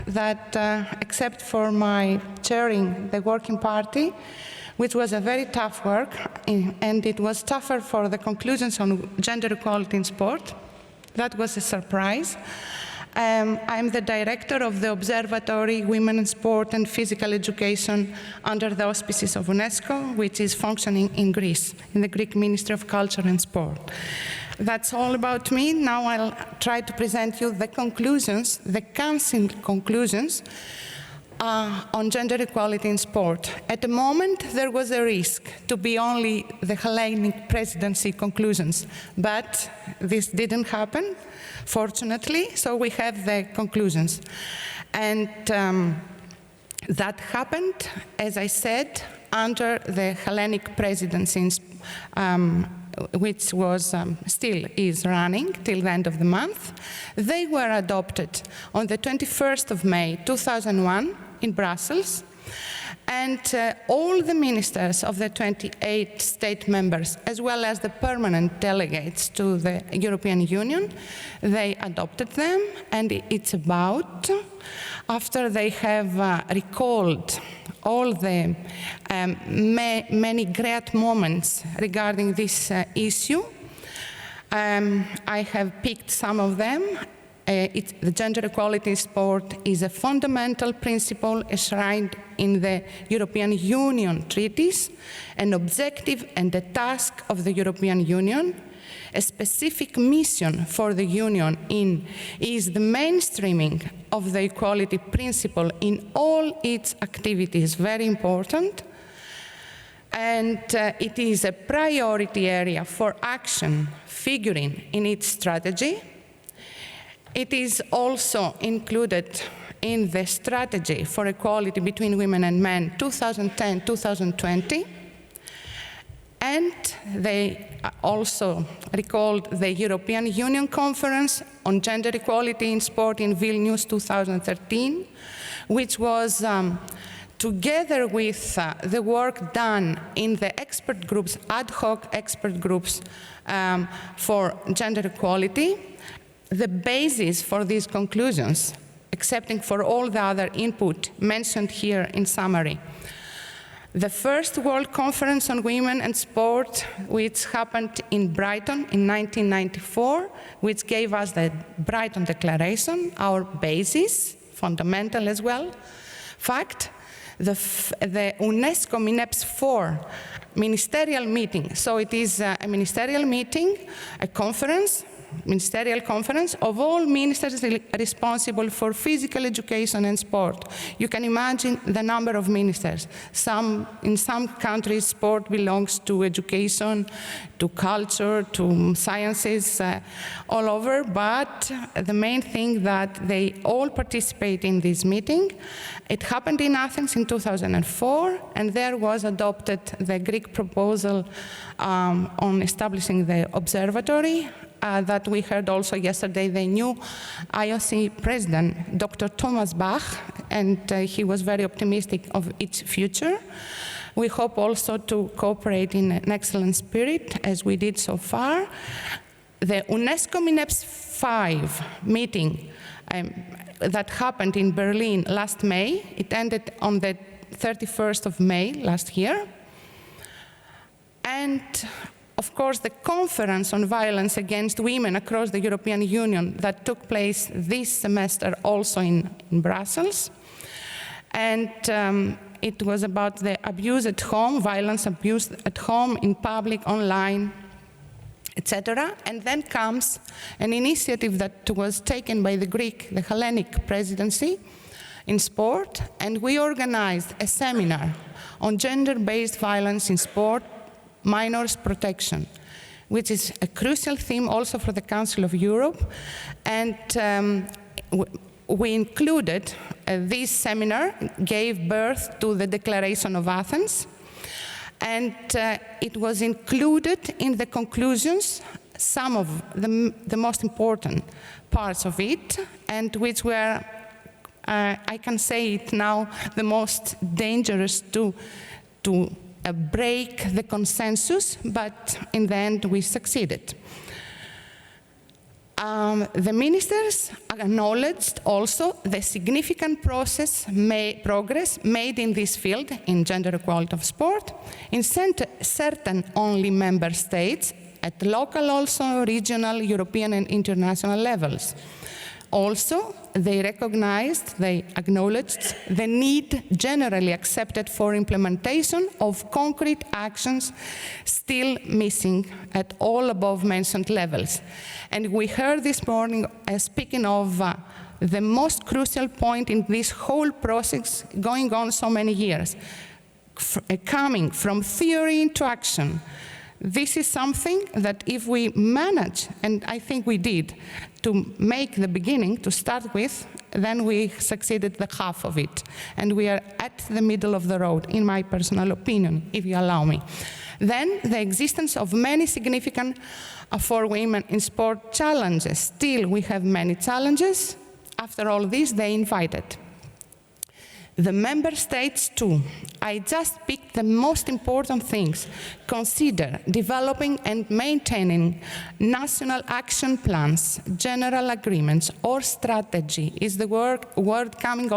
that except for my chairing the working party, which was a very tough work, and it was tougher for the conclusions on gender equality in sport. That was a surprise. I'm the director of the Observatory Women in Sport and Physical Education under the auspices of UNESCO, which is functioning in Greece, in the Greek Ministry of Culture and Sport. That's all about me. Now I'll try to present you the conclusions, the Council conclusions on gender equality in sport. At the moment, there was a risk to be only the Hellenic presidency conclusions, but this didn't happen, fortunately, so we have the conclusions. And that happened, as I said, under the Hellenic presidency, which was still is running till the end of the month. They were adopted on the 21st of May 2001 in Brussels, and all the ministers of the 28 state members, as well as the permanent delegates to the European Union, they adopted them, and it's about, after they have recalled all the many great moments regarding this issue. I have picked some of them. The gender equality in sport is a fundamental principle enshrined in the European Union treaties, an objective and a task of the European Union. A specific mission for the Union is the mainstreaming of the equality principle in all its activities, very important. And it is a priority area for action figuring in its strategy. It is also included in the strategy for equality between women and men 2010-2020. And they also recalled the European Union Conference on Gender Equality in Sport in Vilnius 2013, which was together with the work done in the expert groups, ad hoc expert groups for gender equality, the basis for these conclusions, excepting for all the other input mentioned here in summary. The first World Conference on Women and Sport, which happened in Brighton in 1994, which gave us the Brighton Declaration, our basis, fundamental as well. Fact, the UNESCO MINEPS 4 ministerial meeting, so it is a ministerial meeting, a conference, ministerial conference of all ministers responsible for physical education and sport. You can imagine the number of ministers. In some countries, sport belongs to education, to culture, to sciences, all over, but the main thing that they all participate in this meeting. It happened in Athens in 2004, and there was adopted the Greek proposal on establishing the observatory. That we heard also yesterday, the new IOC president, Dr. Thomas Bach, and he was very optimistic of its future. We hope also to cooperate in an excellent spirit, as we did so far. The UNESCO MINEPS 5 meeting that happened in Berlin last May, it ended on the 31st of May last year. And of course, the conference on violence against women across the European Union that took place this semester also in Brussels. And it was about the abuse at home, violence abuse at home, in public, online, etc. And then comes an initiative that was taken by the Hellenic presidency in sport, and we organized a seminar on gender-based violence in sport, minors protection, which is a crucial theme also for the Council of Europe. And we included this seminar, gave birth to the Declaration of Athens, and it was included in the conclusions, some of the most important parts of it, and which were, I can say it now, the most dangerous to break the consensus, but in the end we succeeded. The ministers acknowledged also the significant progress made in this field, in gender equality of sport, in certain only member states, at local also, regional, European and international levels. Also, they recognized, they acknowledged the need generally accepted for implementation of concrete actions still missing at all above mentioned levels. And we heard this morning speaking of the most crucial point in this whole process going on so many years, coming from theory into action. This is something that if we manage, and I think we did, to make the beginning, to start with, then we succeeded the half of it. And we are at the middle of the road, in my personal opinion, if you allow me. Then the existence of many significant for women in sport challenges. Still, we have many challenges. After all this, they invited the member states too. I just picked the most important things. Consider developing and maintaining national action plans, general agreements, or strategy is the word coming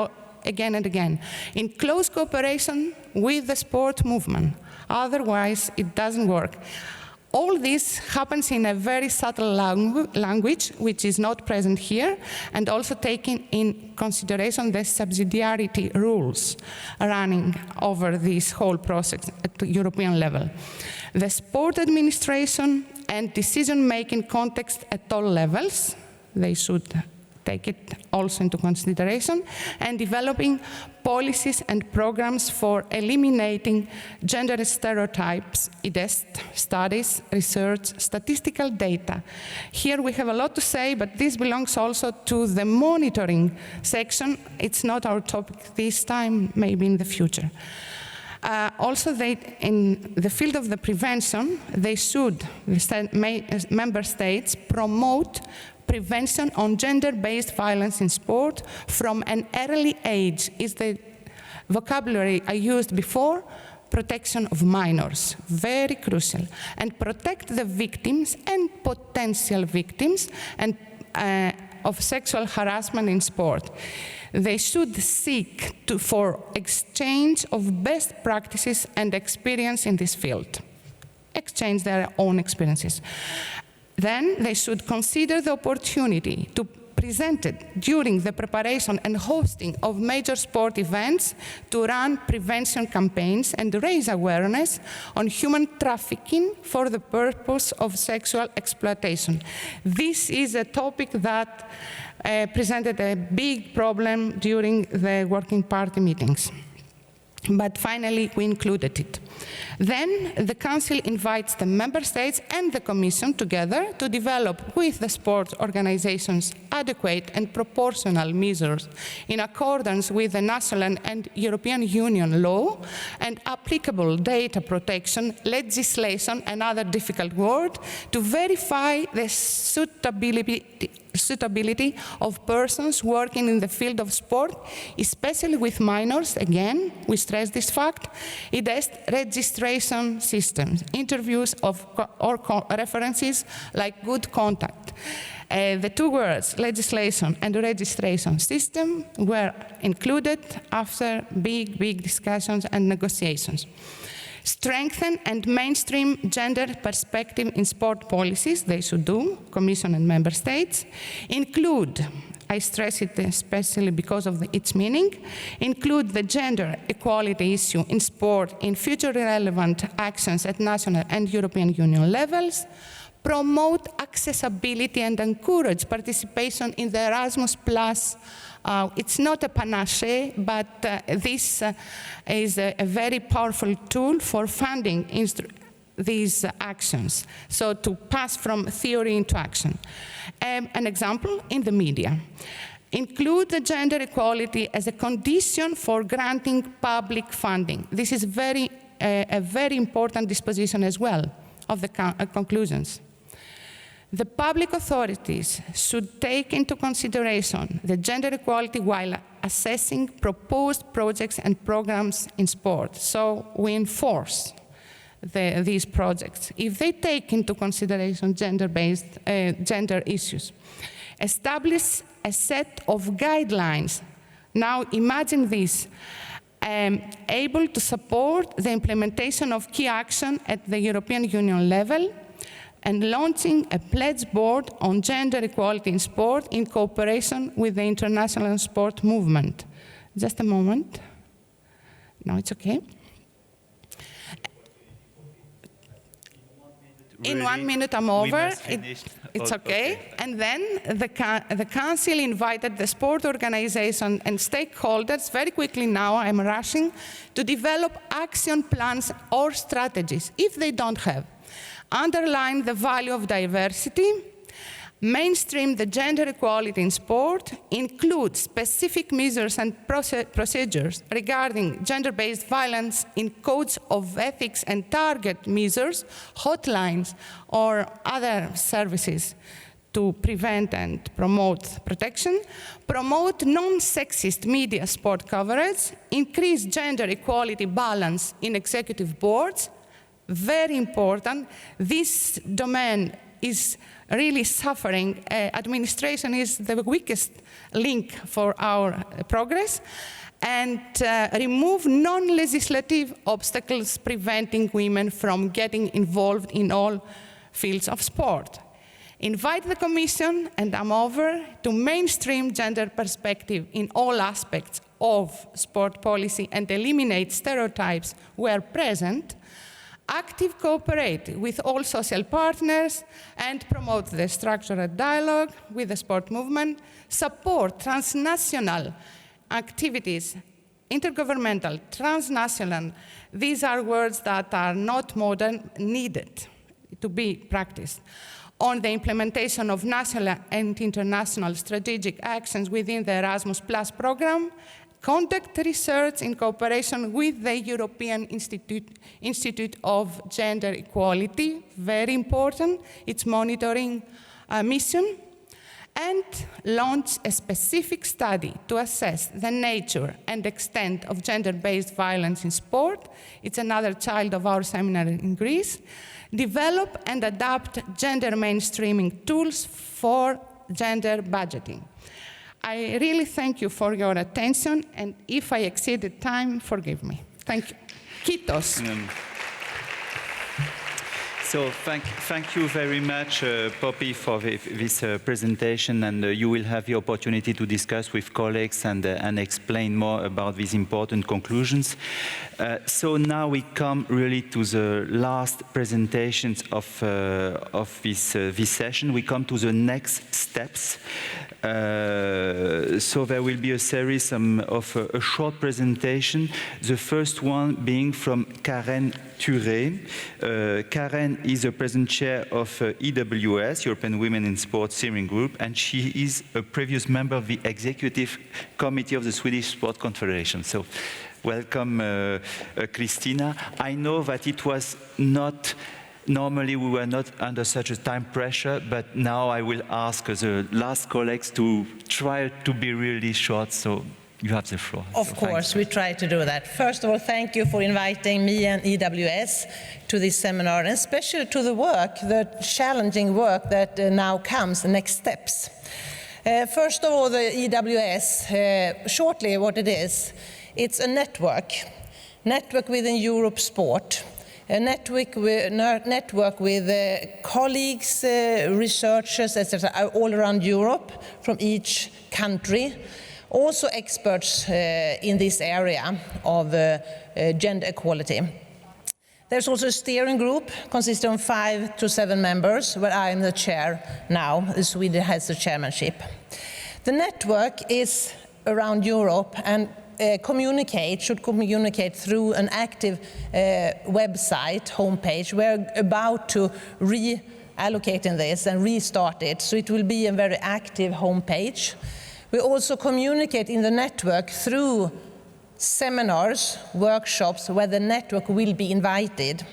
again and again, in close cooperation with the sport movement. Otherwise, it doesn't work. All this happens in a very subtle language, which is not present here, and also taking in consideration the subsidiarity rules running over this whole process at the European level. The sport administration and decision-making context at all levels, they should take it also into consideration, and developing policies and programs for eliminating gender stereotypes, studies, research, statistical data. Here we have a lot to say, but this belongs also to the monitoring section. It's not our topic this time, maybe in the future. Also, in the field of the prevention, they should, member states, promote prevention on gender-based violence in sport from an early age is the vocabulary I used before, protection of minors, very crucial, and protect the victims and potential victims and, of sexual harassment in sport. They should seek for exchange of best practices and experience in this field, exchange their own experiences. Then they should consider the opportunity to present it during the preparation and hosting of major sport events to run prevention campaigns and raise awareness on human trafficking for the purpose of sexual exploitation. This is a topic that presented a big problem during the working party meetings. But finally, we included it. Then the Council invites the Member States and the Commission together to develop with the sport organizations adequate and proportional measures in accordance with the national and European Union law and applicable data protection legislation, another difficult word, to verify the suitability of persons working in the field of sport, especially with minors. Again, we stress this fact. It has registration systems, interviews or references like good contact. The two words, legislation and registration system, were included after big discussions and negotiations. Strengthen and mainstream gender perspective in sport policies, they should do, Commission and Member States. Include, I stress it especially because of its meaning, include the gender equality issue in sport in future relevant actions at national and European Union levels. Promote accessibility and encourage participation in the Erasmus+. It's not a panacea, but this is a very powerful tool for funding these actions. So to pass from theory into action. An example in the media. Include the gender equality as a condition for granting public funding. This is a very important disposition as well of the conclusions. The public authorities should take into consideration the gender equality while assessing proposed projects and programs in sport. So we enforce these projects if they take into consideration gender issues. Establish a set of guidelines. Now imagine this, able to support the implementation of key action at the European Union level, and launching a pledge board on gender equality in sport in cooperation with the international sport movement. Just a moment. No, it's okay. In 1 minute I'm over. It's okay. And then the Council invited the sport organization and stakeholders, very quickly now, I'm rushing, to develop action plans or strategies, if they don't have. Underline the value of diversity, mainstream the gender equality in sport, include specific measures and procedures regarding gender-based violence in codes of ethics and target measures, hotlines, or other services to prevent and promote protection, promote non-sexist media sport coverage, increase gender equality balance in executive boards. Very important. This domain is really suffering. Administration is the weakest link for our progress. And remove non-legislative obstacles preventing women from getting involved in all fields of sport. Invite the Commission, and I'm over, to mainstream gender perspective in all aspects of sport policy and eliminate stereotypes where present. Active cooperate with all social partners and promote the structured dialogue with the sport movement, support transnational activities, intergovernmental, transnational. These are words that are not modern, needed to be practiced. On the implementation of national and international strategic actions within the Erasmus Plus program, conduct research in cooperation with the European Institute of Gender Equality, very important, its monitoring mission, and launch a specific study to assess the nature and extent of gender-based violence in sport. It's another child of our seminar in Greece. Develop and adapt gender mainstreaming tools for gender budgeting. I really thank you for your attention, and if I exceeded time, forgive me. Thank you. Kiitos. So thank you very much, Poppy, for this presentation, and you will have the opportunity to discuss with colleagues and explain more about these important conclusions. So now we come really to the last presentations of this session. We come to the next steps. So there will be a series of a short presentation. The first one being from Karin Thuree. Karin is the present chair of EWS, European Women in Sport Steering Group, and she is a previous member of the executive committee of the Swedish Sport Confederation. So welcome, Kristina. I know that it was not, normally we were not under such a time pressure, but now I will ask the last colleagues to try to be really short, so you have the floor. Of course, we try to do that. First of all, thank you for inviting me and EWS to this seminar, and especially to the work, the challenging work that now comes, the next steps. First of all, the EWS, shortly what it is, it's a network within Europe sport a network with colleagues, researchers, etc., all around Europe from each country. Also experts in this area of gender equality. There's also a steering group consisting of 5 to 7 members, where I am the chair now. Sweden has the chairmanship. The network is around Europe and should communicate through an active website, homepage. We're about to reallocate in this and restart it, so it will be a very active homepage. We also communicate in the network through seminars, workshops, where the network will be invited,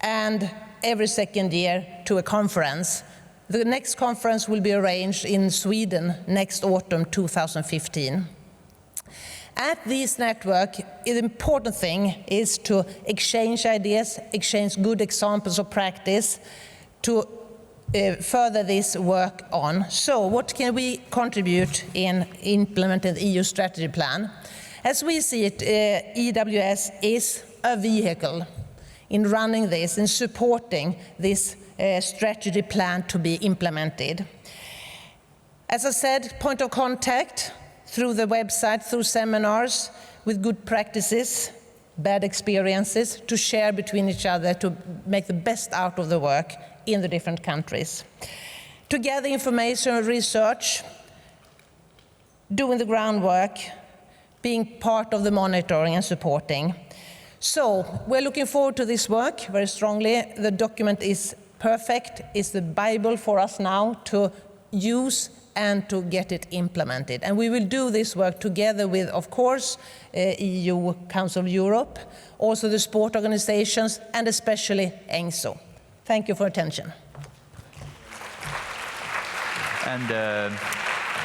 and every second year to a conference. The next conference will be arranged in Sweden next autumn 2015. At this network, the important thing is to exchange ideas, exchange good examples of practice to further this work on. So what can we contribute in implementing the EU strategy plan? As we see it, EWS is a vehicle in running this and supporting this strategy plan to be implemented. As I said, point of contact through the website, through seminars with good practices, bad experiences, to share between each other to make the best out of the work in the different countries. To gather information and research, doing the groundwork, being part of the monitoring and supporting. So we're looking forward to this work very strongly. The document is perfect. It's the Bible for us now to use and to get it implemented. And we will do this work together with, of course, EU Council of Europe, also the sport organizations, and especially ENGSO. Thank you for attention. And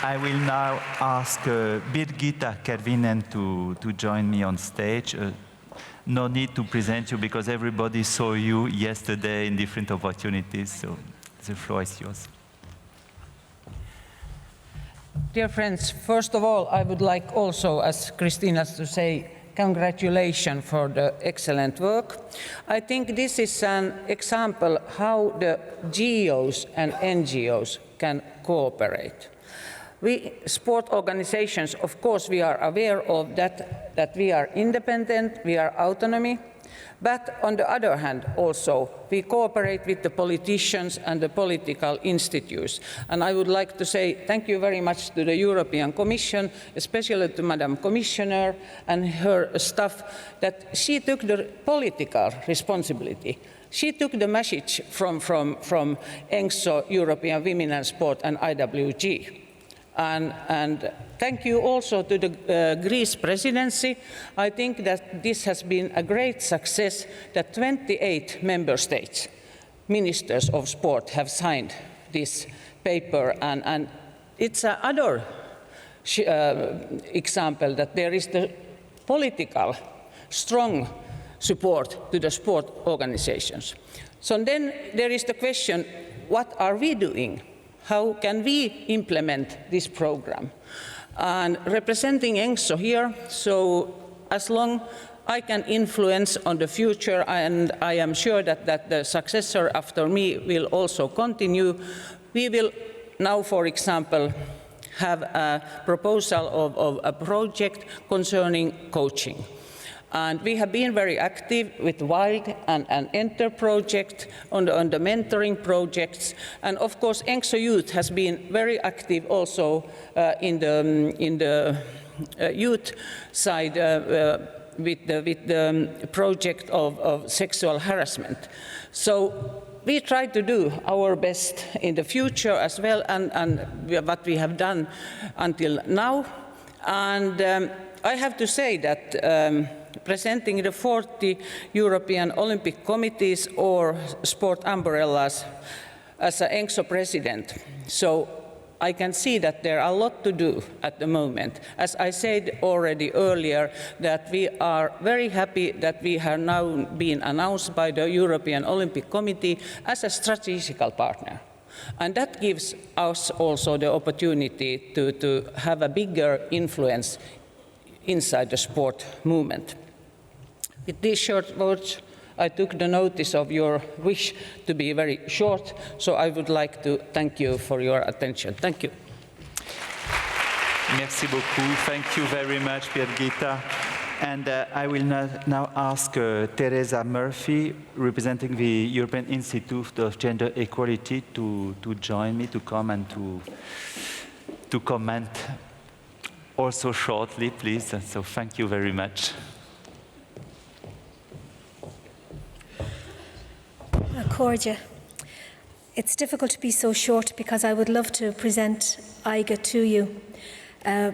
I will now ask Birgitta Kervinen to join me on stage. No need to present you because everybody saw you yesterday in different opportunities, so the floor is yours. Dear friends, first of all, I would like also, as Kristina, to say congratulations for the excellent work. I think this is an example how the GOs and NGOs can cooperate. We sport organizations, of course, we are aware of that we are independent, we are autonomy, but on the other hand also we cooperate with the politicians and the political institutes. And I would like to say thank you very much to the European Commission, especially to Madam Commissioner and her staff, that she took the political responsibility. She took the message from ENGSO, European Women and Sport, and IWG. And thank you also to the Greece presidency. I think that this has been a great success that 28 member states, ministers of sport, have signed this paper. And it's another example that there is the political strong support to the sport organizations. So then there is the question, what are we doing? How can we implement this program? And representing ENGSO here, so as long I can influence on the future, and I am sure that the successor after me will also continue, we will now, for example, have a proposal of a project concerning coaching. And we have been very active with WILD and Enter project on the mentoring projects. And of course, ENGSO Youth has been very active also in the youth side with the project of sexual harassment. So we try to do our best in the future as well, and what we have done until now. And I have to say that presenting the 40 European Olympic committees or sport umbrellas as an ENGSO president. So I can see that there are a lot to do at the moment. As I said already earlier, that we are very happy that we have now been announced by the European Olympic Committee as a strategical partner. And that gives us also the opportunity to have a bigger influence inside the sport movement. With these short words, I took the notice of your wish to be very short, so I would like to thank you for your attention. Thank you. Merci beaucoup. Thank you very much, Birgitta. And I will now ask Teresa Murphy, representing the European Institute of Gender Equality, to join me, to come and to comment also shortly, please. So thank you very much. Cordia. It's difficult to be so short because I would love to present EIGA to you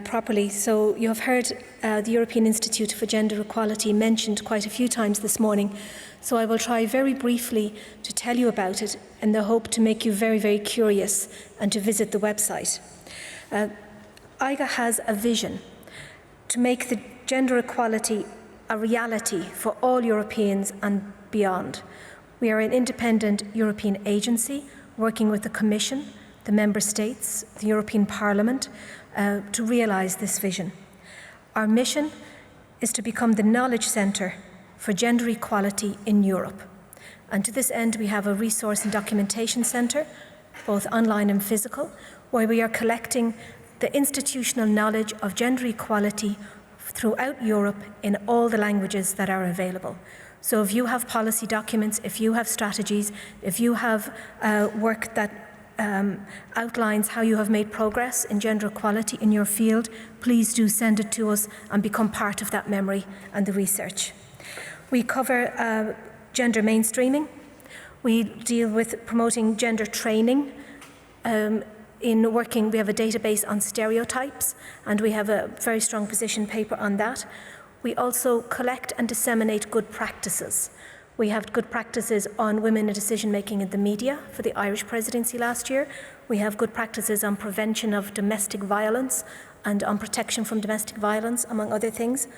properly. So you have heard the European Institute for Gender Equality mentioned quite a few times this morning. So I will try very briefly to tell you about it in the hope to make you very, very curious and to visit the website. EIGA has a vision to make the gender equality a reality for all Europeans and beyond. We are an independent European agency working with the Commission, the Member States, the European Parliament to realise this vision. Our mission is to become the knowledge centre for gender equality in Europe. And to this end, we have a resource and documentation centre, both online and physical, where we are collecting the institutional knowledge of gender equality throughout Europe in all the languages that are available. So if you have policy documents, if you have strategies, if you have work that outlines how you have made progress in gender equality in your field, please do send it to us and become part of that memory and the research. We cover gender mainstreaming. We deal with promoting gender training. In working, we have a database on stereotypes, and we have a very strong position paper on that. We also collect and disseminate good practices. We have good practices on women in decision-making in the media for the Irish presidency last year. We have good practices on prevention of domestic violence and on protection from domestic violence, among other things.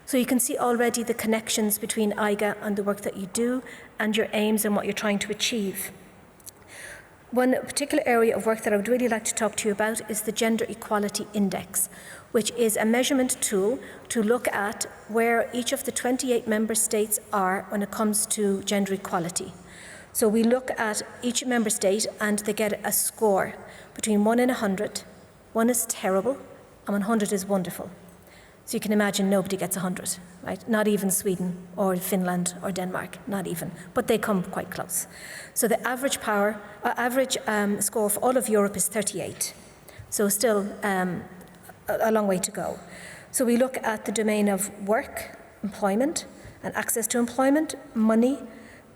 So you can see already the connections between EIGA and the work that you do and your aims and what you're trying to achieve. One particular area of work that I would really like to talk to you about is the Gender Equality Index, which is a measurement tool to look at where each of the 28 member states are when it comes to gender equality. So we look at each member state and they get a score between 1 and 100. 1 is terrible and 100 is wonderful. So you can imagine nobody gets 100, right? Not even Sweden or Finland or Denmark, not even, but they come quite close. So the average score for all of Europe is 38. So still a long way to go. So we look at the domain of work, employment, and access to employment, money,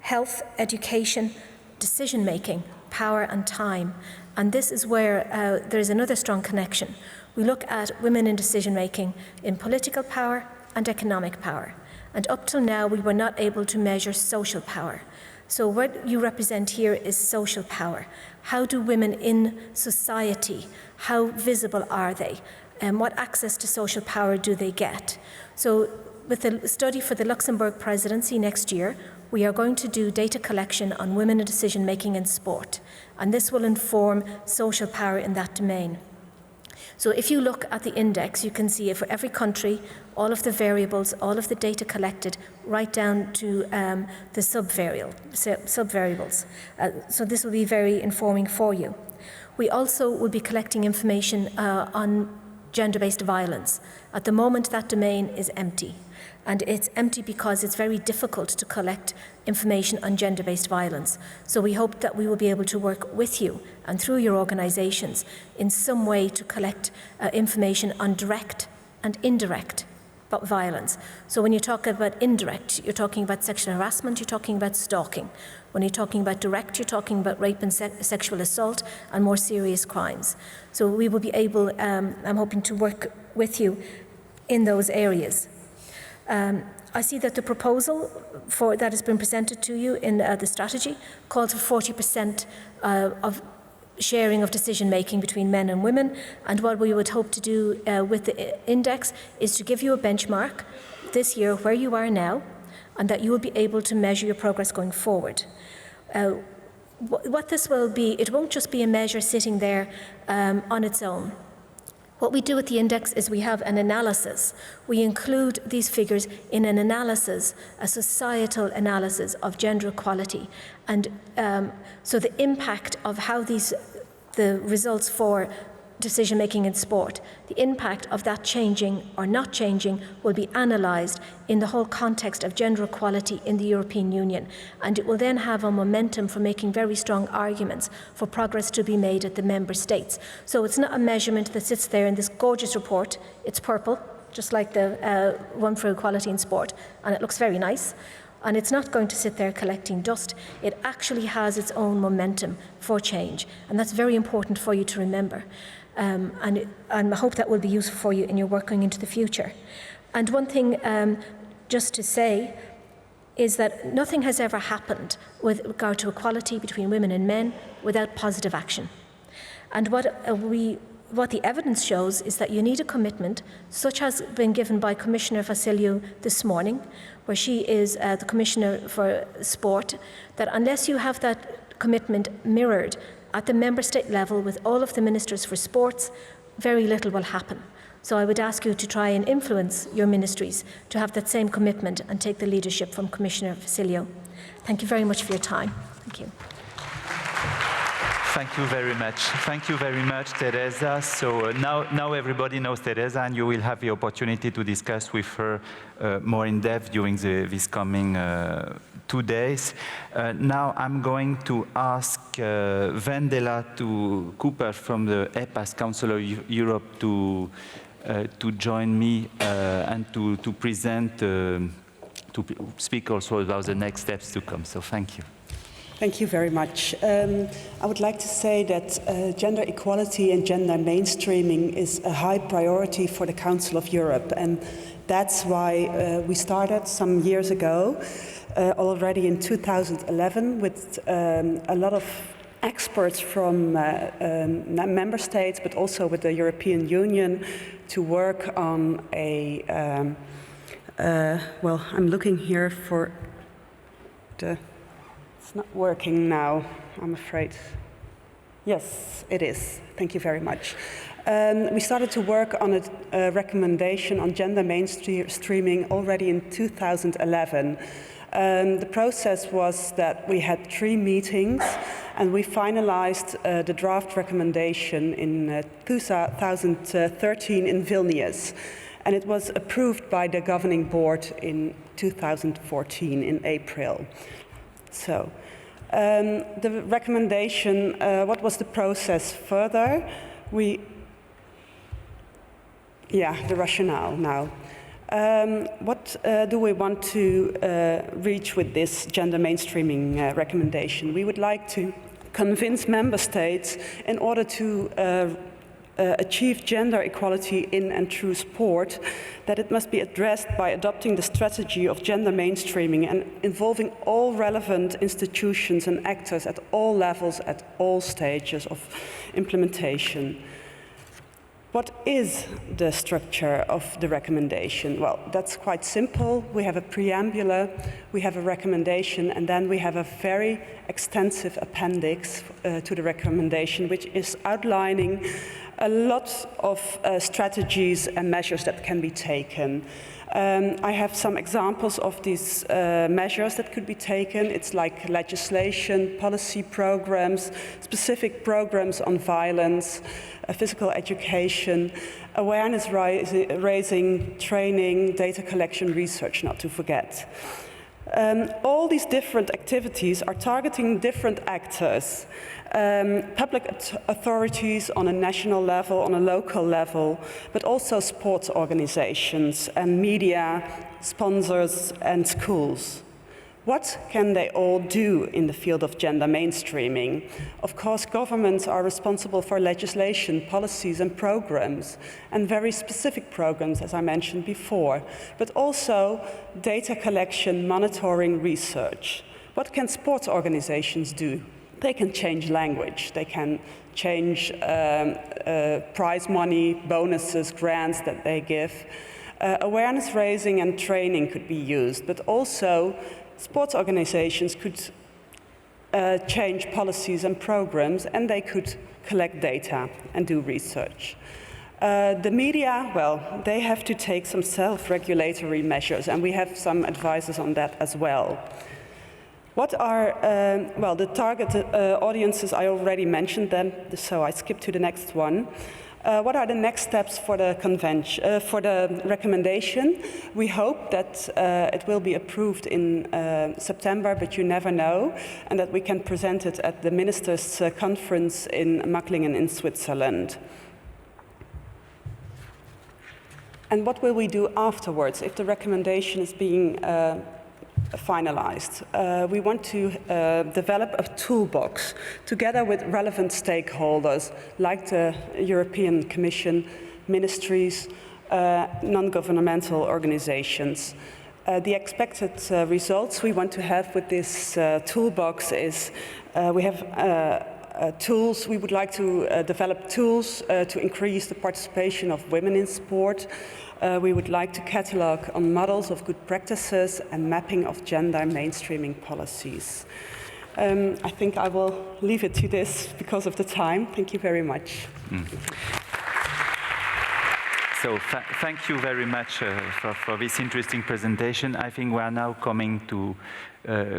health, education, decision-making, power and time. And this is where there's another strong connection. We look at women in decision-making in political power and economic power. And up till now, we were not able to measure social power. So what you represent here is social power. How do women in society, how visible are they? And what access to social power do they get? So with the study for the Luxembourg presidency next year, we are going to do data collection on women in decision-making in sport. And this will inform social power in that domain. So if you look at the index, you can see for every country, all of the variables, all of the data collected, right down to the sub-variables. So this will be very informing for you. We also will be collecting information on gender-based violence. At the moment, that domain is empty. And it's empty because it's very difficult to collect information on gender-based violence. So we hope that we will be able to work with you and through your organisations in some way to collect information on direct and indirect violence. So when you talk about indirect, you're talking about sexual harassment, you're talking about stalking. When you're talking about direct, you're talking about rape and sexual assault and more serious crimes. So we will be able, I'm hoping, to work with you in those areas. I see that the proposal that has been presented to you in the strategy calls for 40% of sharing of decision-making between men and women, and what we would hope to do with the index is to give you a benchmark this year where you are now, and that you will be able to measure your progress going forward. What this will be, it won't just be a measure sitting there on its own. What we do at the index is we have an analysis. We include these figures in an analysis, a societal analysis of gender equality. And so the impact of how the results for decision-making in sport, the impact of that changing or not changing will be analysed in the whole context of gender equality in the European Union. And it will then have a momentum for making very strong arguments for progress to be made at the member states. So it's not a measurement that sits there in this gorgeous report. It's purple, just like the one for equality in sport, and it looks very nice. And it's not going to sit there collecting dust. It actually has its own momentum for change. And that's very important for you to remember. And I hope that will be useful for you in your work going into the future. And one thing just to say is that nothing has ever happened with regard to equality between women and men without positive action. And what the evidence shows is that you need a commitment, such as been given by Commissioner Vassiliou this morning, where she is the Commissioner for Sport, that unless you have that commitment mirrored at the member state level with all of the ministers for sports, very little will happen. So I would ask you to try and influence your ministries to have that same commitment and take the leadership from Commissioner Vassiliou. Thank you very much for your time. Thank you. Thank you very much. Thank you very much, Teresa. So now everybody knows Teresa, and you will have the opportunity to discuss with her more in depth during this coming 2 days. Now I'm going to ask Wendela to Kuper from the EPAS Council of Europe to join me and to present, to speak also about the next steps to come. So thank you. Thank you very much. I would like to say that gender equality and gender mainstreaming is a high priority for the Council of Europe, and that's why we started some years ago, already in 2011, with a lot of experts from member states, but also with the European Union, to work on a, well, I'm looking here for the, it's not working now, I'm afraid. Yes, it is. Thank you very much. We started to work on a recommendation on gender mainstreaming already in 2011. The process was that we had 3 meetings and we finalized the draft recommendation in 2013 in Vilnius. And it was approved by the governing board in 2014 in April. So, the recommendation, what was the process further? The rationale now. What do we want to reach with this gender mainstreaming recommendation? We would like to convince member states in order to achieve gender equality in and through sport, that it must be addressed by adopting the strategy of gender mainstreaming and involving all relevant institutions and actors at all levels, at all stages of implementation. What is the structure of the recommendation? Well, that's quite simple. We have a preamble, we have a recommendation, and then we have a very extensive appendix to the recommendation, which is outlining a lot of strategies and measures that can be taken. I have some examples of these measures that could be taken. It's like legislation, policy programs, specific programs on violence, physical education, awareness raising, training, data collection, research, not to forget. All these different activities are targeting different actors, public authorities on a national level, on a local level, but also sports organizations and media, sponsors and schools. What can they all do in the field of gender mainstreaming? Of course, governments are responsible for legislation, policies and programs, and very specific programs, as I mentioned before, but also data collection, monitoring, research. What can sports organizations do? They can change language, they can change prize money, bonuses, grants that they give. Awareness raising and training could be used, but also sports organizations could change policies and programs, and they could collect data and do research. The media, well, they have to take some self-regulatory measures, and we have some advices on that as well. What are, well, the target audiences, I already mentioned them, so I skip to the next one. What are the next steps for the convention, for the recommendation? We hope that it will be approved in September, but you never know, and that we can present it at the Ministers' Conference in Macklingen in Switzerland. And what will we do afterwards if the recommendation is being finalized? We want to develop a toolbox together with relevant stakeholders like the European Commission, ministries, non-governmental organizations. The expected results we want to have with this toolbox is we have tools. We would like to develop tools to increase the participation of women in sport. We would like to catalogue on models of good practices and mapping of gender mainstreaming policies. I think I will leave it to this because of the time. Thank you very much. So thank you very much for this interesting presentation. I think we are now coming to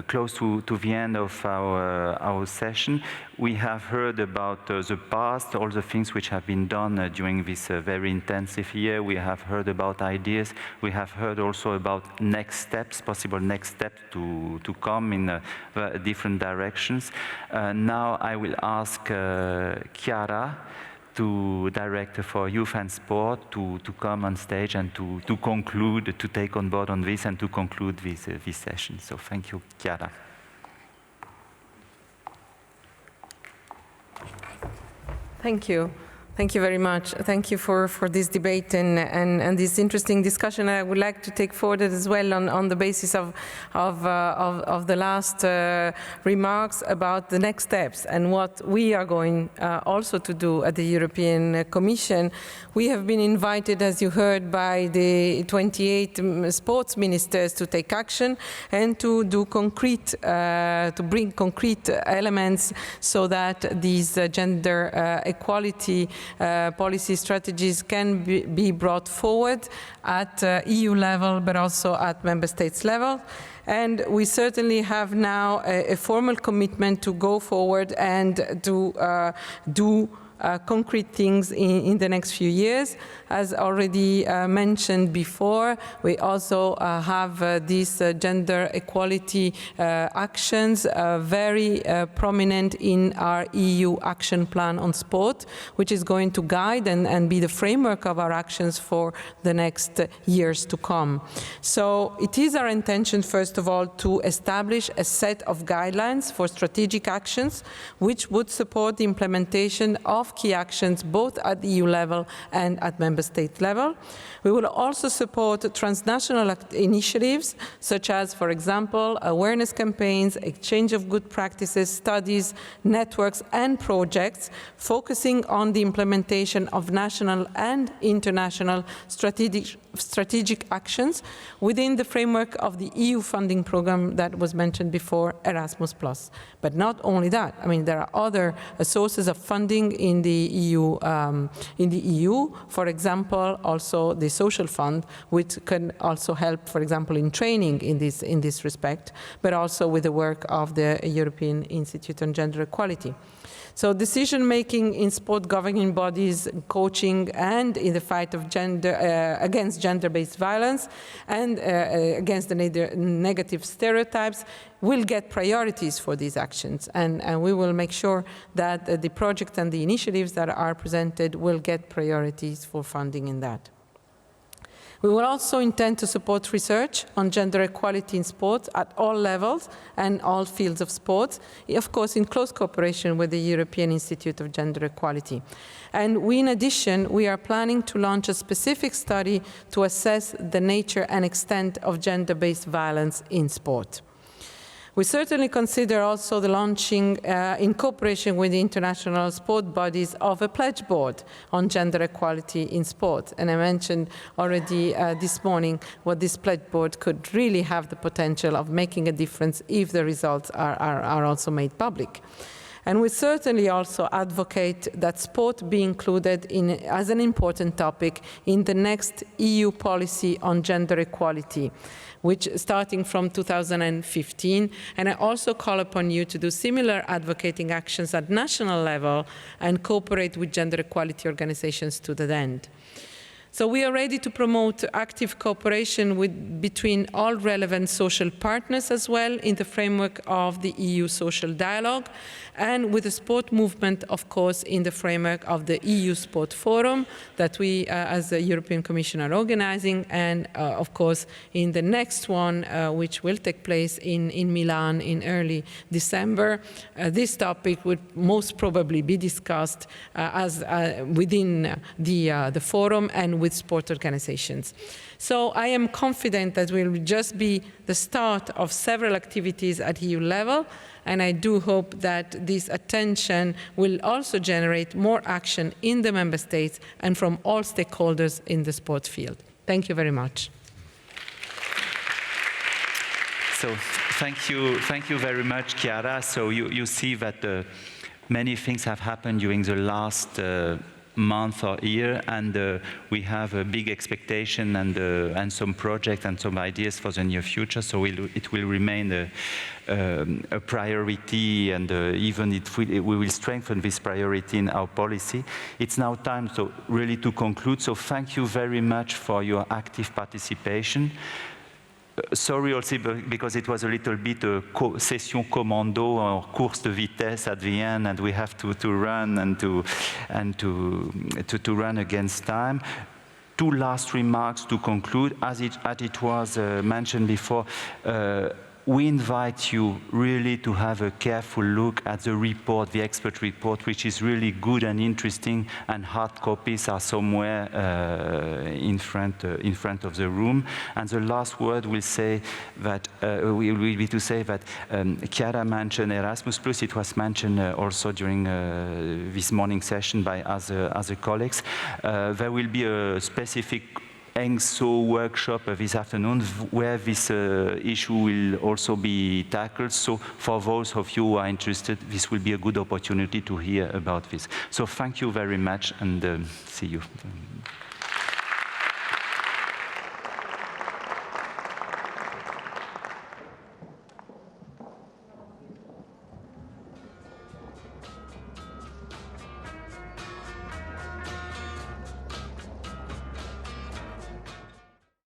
close to the end of our session. We have heard about the past, all the things which have been done during this very intensive year. We have heard about ideas. We have heard also about next steps, possible next steps to come in different directions. Now I will ask Chiara, Director for Youth and Sport, to come on stage and to conclude, to take on board on this and to conclude this session. So thank you, Chiara. Thank you. Thank you very much. Thank you for this debate and this interesting discussion. I would like to take forward as well on the basis of the last remarks about the next steps and what we are going also to do at the European Commission. We have been invited, as you heard, by the 28 sports ministers to take action and to do concrete, to bring concrete elements so that these gender equality policy strategies can be brought forward at EU level, but also at member states level. And we certainly have now a formal commitment to go forward and to do concrete things in the next few years. As already mentioned before, we also have these gender equality actions very prominent in our EU action plan on sport, which is going to guide and be the framework of our actions for the next years to come. So it is our intention, first of all, to establish a set of guidelines for strategic actions, which would support the implementation of key actions both at EU level and at member state level. We will also support transnational initiatives, such as, for example, awareness campaigns, exchange of good practices, studies, networks, and projects, focusing on the implementation of national and international strategic actions within the framework of the EU funding program that was mentioned before, Erasmus+. But not only that, I mean, there are other sources of funding in the EU, for example, also the social fund, which can also help, for example, in training in this respect, but also with the work of the European Institute on Gender Equality. So decision-making in sport governing bodies, coaching, and in the fight of against gender-based violence and against the negative stereotypes will get priorities for these actions. And we will make sure that the projects and the initiatives that are presented will get priorities for funding in that. We will also intend to support research on gender equality in sport at all levels and all fields of sports, of course in close cooperation with the European Institute of Gender Equality. And in addition, we are planning to launch a specific study to assess the nature and extent of gender-based violence in sport. We certainly consider also the launching, in cooperation with the international sport bodies, of a pledge board on gender equality in sport. And I mentioned already this morning what this pledge board could really have the potential of making a difference if the results are also made public. And we certainly also advocate that sport be included as an important topic in the next EU policy on gender equality, which starting from 2015. And I also call upon you to do similar advocating actions at national level and cooperate with gender equality organizations to that end. So we are ready to promote active cooperation between all relevant social partners as well in the framework of the EU social dialogue, and with the sport movement, of course, in the framework of the EU Sport Forum that we, as the European Commission, are organizing, and of course, in the next one, which will take place in Milan in early December. This topic would most probably be discussed within the forum and with sport organizations. So I am confident that will just be the start of several activities at EU level, and I do hope that this attention will also generate more action in the member states and from all stakeholders in the sport field. Thank you very much. So thank you very much, Chiara. So you see that many things have happened during the last month or year, and we have a big expectation and some projects and some ideas for the near future. So it will remain a priority, and even we will strengthen this priority in our policy. It's now time really to conclude. So thank you very much for your active participation. Sorry also because it was a little bit a session commando or course de vitesse at the end, and we have to run and to run against time. Two last remarks to conclude. As it was mentioned before, we invite you really to have a careful look at the report, the expert report, which is really good and interesting, and hard copies are somewhere in front of the room. And the last word will say that will be to say that Chiara mentioned Erasmus+. It was mentioned also during this morning session by other colleagues. There will be a specific ENGSO workshop this afternoon where this issue will also be tackled. So for those of you who are interested, this will be a good opportunity to hear about this. So thank you very much, and see you.